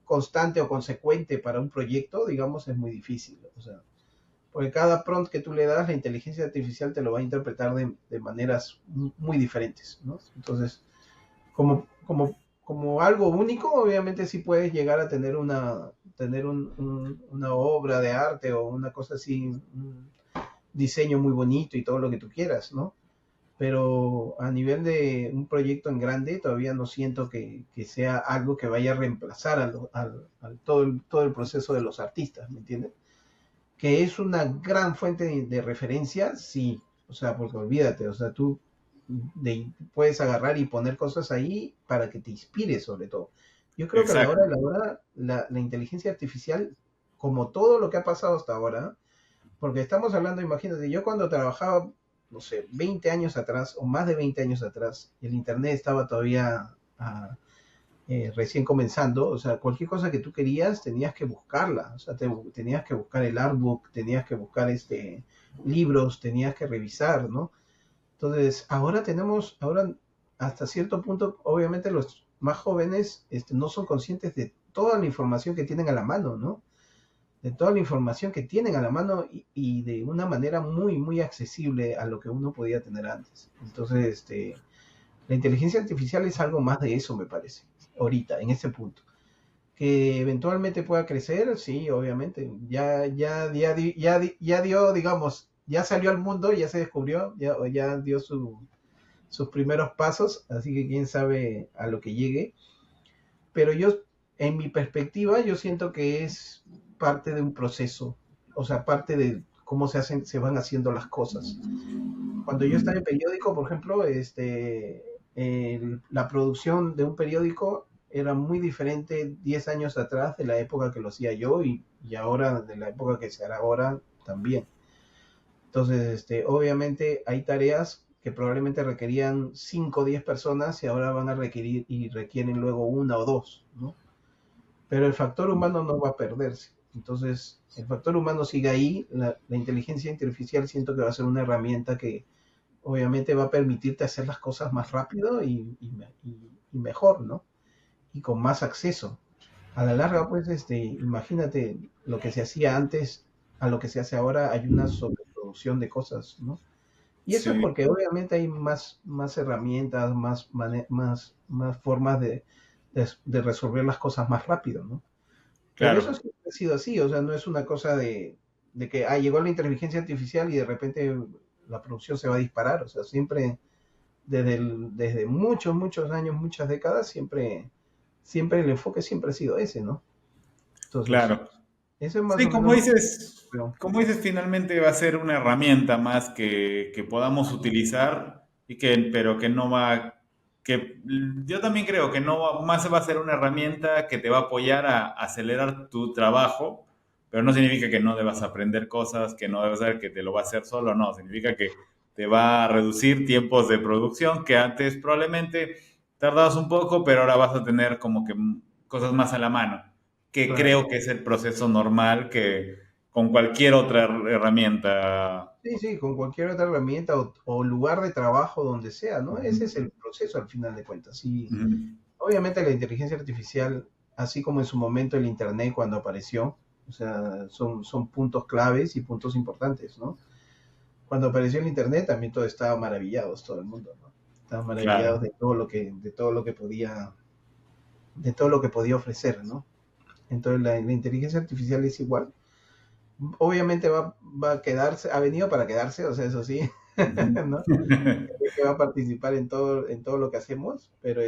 [SPEAKER 1] constante o consecuente para un proyecto, digamos, es muy difícil. O sea, porque cada prompt que tú le das, la inteligencia artificial te lo va a interpretar de maneras muy diferentes, ¿no? Entonces, como algo único, obviamente sí puedes llegar a tener una obra de arte o una cosa así, un diseño muy bonito y todo lo que tú quieras, ¿no? Pero a nivel de un proyecto en grande, todavía no siento que sea algo que vaya a reemplazar todo el proceso de los artistas, ¿me entiendes? que es una gran fuente de referencia, sí, o sea, porque olvídate, o sea, tú puedes agarrar y poner cosas ahí para que te inspire sobre todo. Yo creo que a la hora
[SPEAKER 2] Exacto.
[SPEAKER 1] de la hora, la inteligencia artificial, como todo lo que ha pasado hasta ahora, porque estamos hablando, imagínate, yo cuando trabajaba, no sé, 20 años atrás o más de 20 años atrás, el Internet estaba todavía recién comenzando, o sea, cualquier cosa que tú querías tenías que buscarla, o sea, tenías que buscar el artbook, tenías que buscar libros, tenías que revisar, ¿no? Entonces, ahora hasta cierto punto, obviamente los más jóvenes no son conscientes de toda la información que tienen a la mano, ¿no? De toda la información que tienen a la mano y de una manera muy, muy accesible a lo que uno podía tener antes. Entonces, la inteligencia artificial es algo más de eso, me parece, ahorita, en este punto. Que eventualmente pueda crecer, sí, obviamente. Ya dio, digamos, ya salió al mundo, ya se descubrió, ya dio sus primeros pasos, así que quién sabe a lo que llegue. Pero yo, en mi perspectiva, yo siento que es parte de un proceso, o sea, parte de cómo se van haciendo las cosas. Cuando yo estaba en periódico, por ejemplo, la producción de un periódico era muy diferente 10 años atrás de la época que lo hacía yo y ahora de la época que se hará ahora también. Entonces, obviamente hay tareas que probablemente requerían 5 o 10 personas y ahora van a requerir y requieren luego una o dos, ¿no? Pero el factor humano no va a perderse. Entonces, el factor humano sigue ahí, la inteligencia artificial siento que va a ser una herramienta que obviamente va a permitirte hacer las cosas más rápido y mejor, ¿no? Y con más acceso. A la larga, pues, imagínate lo que se hacía antes a lo que se hace ahora, hay una sobreproducción de cosas, ¿no? Y eso es
[SPEAKER 2] Sí,
[SPEAKER 1] porque obviamente hay más herramientas, más formas de resolver las cosas más rápido, ¿no? Pero eso
[SPEAKER 2] claro.
[SPEAKER 1] siempre ha sido así, o sea, no es una cosa de que llegó la inteligencia artificial y de repente la producción se va a disparar, o sea, siempre, desde muchos, muchos años, muchas décadas, siempre el enfoque siempre ha sido ese, ¿no? Entonces,
[SPEAKER 2] Claro.
[SPEAKER 1] eso es más
[SPEAKER 2] Sí,
[SPEAKER 1] o menos lo que creo.
[SPEAKER 2] como dices, finalmente va a ser una herramienta más que podamos utilizar y pero que no va, que yo también creo que no más va a ser una herramienta que te va a apoyar a acelerar tu trabajo, pero no significa que no debas aprender cosas, que no debas saber que te lo va a hacer solo, no, significa que te va a reducir tiempos de producción que antes probablemente tardabas un poco, pero ahora vas a tener como que cosas más a la mano que
[SPEAKER 1] Claro.
[SPEAKER 2] creo que es el proceso normal que con cualquier otra herramienta.
[SPEAKER 1] Sí, sí, con cualquier otra herramienta o lugar de trabajo donde sea, ¿no? Ese es el proceso al final de cuentas. Y
[SPEAKER 2] Ujú.
[SPEAKER 1] obviamente la inteligencia artificial, así como en su momento el Internet cuando apareció, o sea, son puntos claves y puntos importantes, ¿no? Cuando apareció el Internet también todo estaba maravillados, todo el mundo, ¿no? Estaban maravillados
[SPEAKER 2] Claro,
[SPEAKER 1] de todo lo que de todo lo que podía ofrecer, ¿no? Entonces la inteligencia artificial es igual. Obviamente va a quedarse, ha venido para quedarse, o sea, eso sí,
[SPEAKER 2] ujú.
[SPEAKER 1] ¿no? Que va a participar en todo lo que hacemos, pero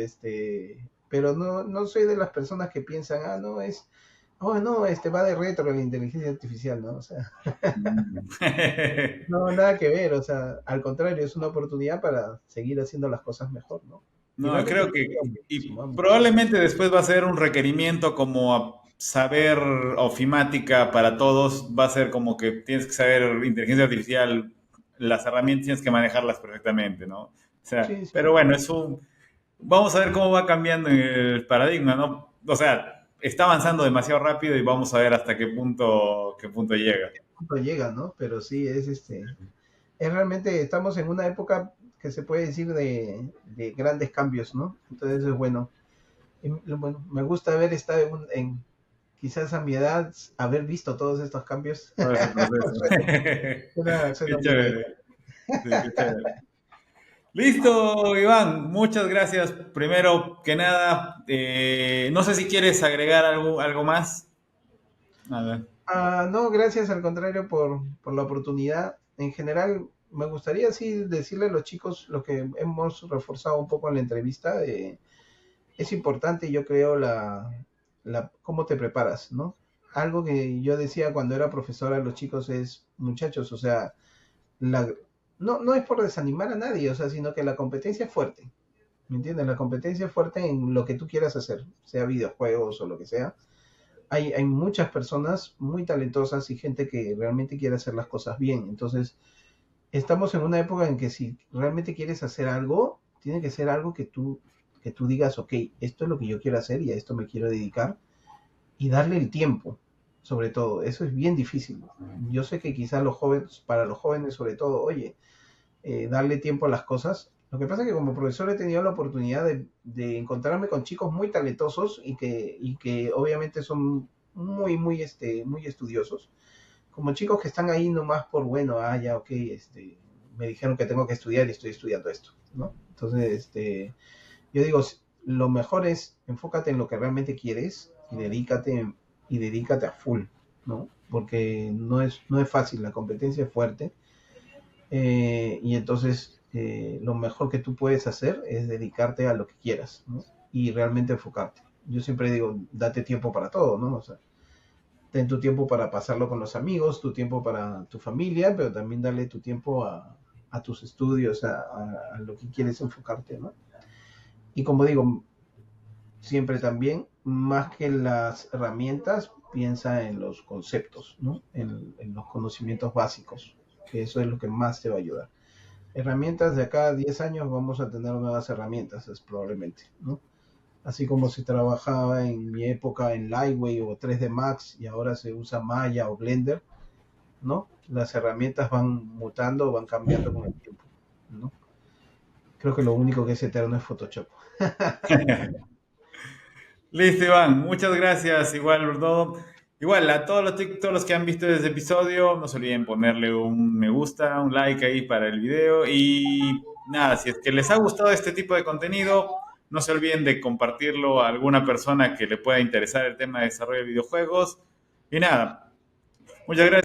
[SPEAKER 1] no soy de las personas que piensan, no, oh, no, va de retro la inteligencia artificial, ¿no? O sea, no, nada que ver, o sea, al contrario, es una oportunidad para seguir haciendo las cosas mejor, ¿no? Y
[SPEAKER 2] No,
[SPEAKER 1] realmente
[SPEAKER 2] creo
[SPEAKER 1] nos
[SPEAKER 2] que
[SPEAKER 1] ayuda
[SPEAKER 2] y
[SPEAKER 1] muchísimo, muchísimo.
[SPEAKER 2] probablemente después va a ser un requerimiento como saber ofimática para todos, va a ser como que tienes que saber inteligencia artificial, las herramientas tienes que manejarlas perfectamente, ¿no? O sea,
[SPEAKER 1] Sí, sí.
[SPEAKER 2] pero bueno, vamos a ver cómo va cambiando el paradigma, ¿no? O sea, está avanzando demasiado rápido y vamos a ver hasta qué punto llega.
[SPEAKER 1] No llega, ¿no? Pero sí, es realmente, estamos en una época que se puede decir de grandes cambios, ¿no? Entonces, bueno, bueno, me gusta haber estado quizás a mi edad, haber visto todos estos cambios.
[SPEAKER 2] Todo ese proceso.
[SPEAKER 1] Suena
[SPEAKER 2] Qué
[SPEAKER 1] muy bien.
[SPEAKER 2] chévere. Sí, qué chévere. Listo, Iván, muchas gracias. Primero que nada, no sé si quieres agregar algo más. A ver.
[SPEAKER 1] No, gracias al contrario por la oportunidad. En general, me gustaría sí decirle a los chicos lo que hemos reforzado un poco en la entrevista. Es importante, yo creo, cómo te preparas, ¿no? algo que yo decía cuando era profesora a los chicos es, muchachos, o sea, la, no es por desanimar a nadie, o sea, sino que la competencia es fuerte, ¿me entiendes? La competencia es fuerte en lo que tú quieras hacer, sea videojuegos o lo que sea. Hay muchas personas muy talentosas y gente que realmente quiere hacer las cosas bien. Entonces, estamos en una época en que si realmente quieres hacer algo, tiene que ser algo que tú digas, ok, esto es lo que yo quiero hacer y a esto me quiero dedicar y darle el tiempo, sobre todo. Eso es bien difícil. Yo sé que quizás los jóvenes, para los jóvenes sobre todo, oye, darle tiempo a las cosas. Lo que pasa es que como profesor he tenido la oportunidad de encontrarme con chicos muy talentosos y que obviamente son muy estudiosos, como chicos que están ahí nomás por, bueno, ya, ok, me dijeron que tengo que estudiar y estoy estudiando esto, ¿no? Entonces, yo digo, lo mejor es enfócate en lo que realmente quieres y dedícate a full, ¿no? Porque no es fácil, la competencia es fuerte y entonces lo mejor que tú puedes hacer es dedicarte a lo que quieras, ¿no? Y realmente enfocarte. Yo siempre digo, date tiempo para todo, ¿no? O sea, ten tu tiempo para pasarlo con los amigos, tu tiempo para tu familia, pero también dale tu tiempo a tus estudios, a lo que quieres enfocarte, ¿no? Y como digo, siempre también, más que las herramientas, piensa en los conceptos, ¿no? En los conocimientos básicos, que eso es lo que más te va a ayudar. Herramientas de acá a 10 años vamos a tener nuevas herramientas, es probablemente, ¿no? Así como se trabajaba en mi época en Lightwave o 3D Max y ahora se usa Maya o Blender, ¿no? Las herramientas van mutando, van cambiando con el tiempo, ¿no? Creo que lo único que es eterno es Photoshop.
[SPEAKER 2] Listo, Iván, muchas gracias. Igual, por todo. Igual, a todos los que han visto este episodio, no se olviden ponerle un me gusta, un like ahí para el video. Y nada, si es que les ha gustado este tipo de contenido, no se olviden de compartirlo a alguna persona que le pueda interesar el tema de desarrollo de videojuegos. Y nada, muchas gracias.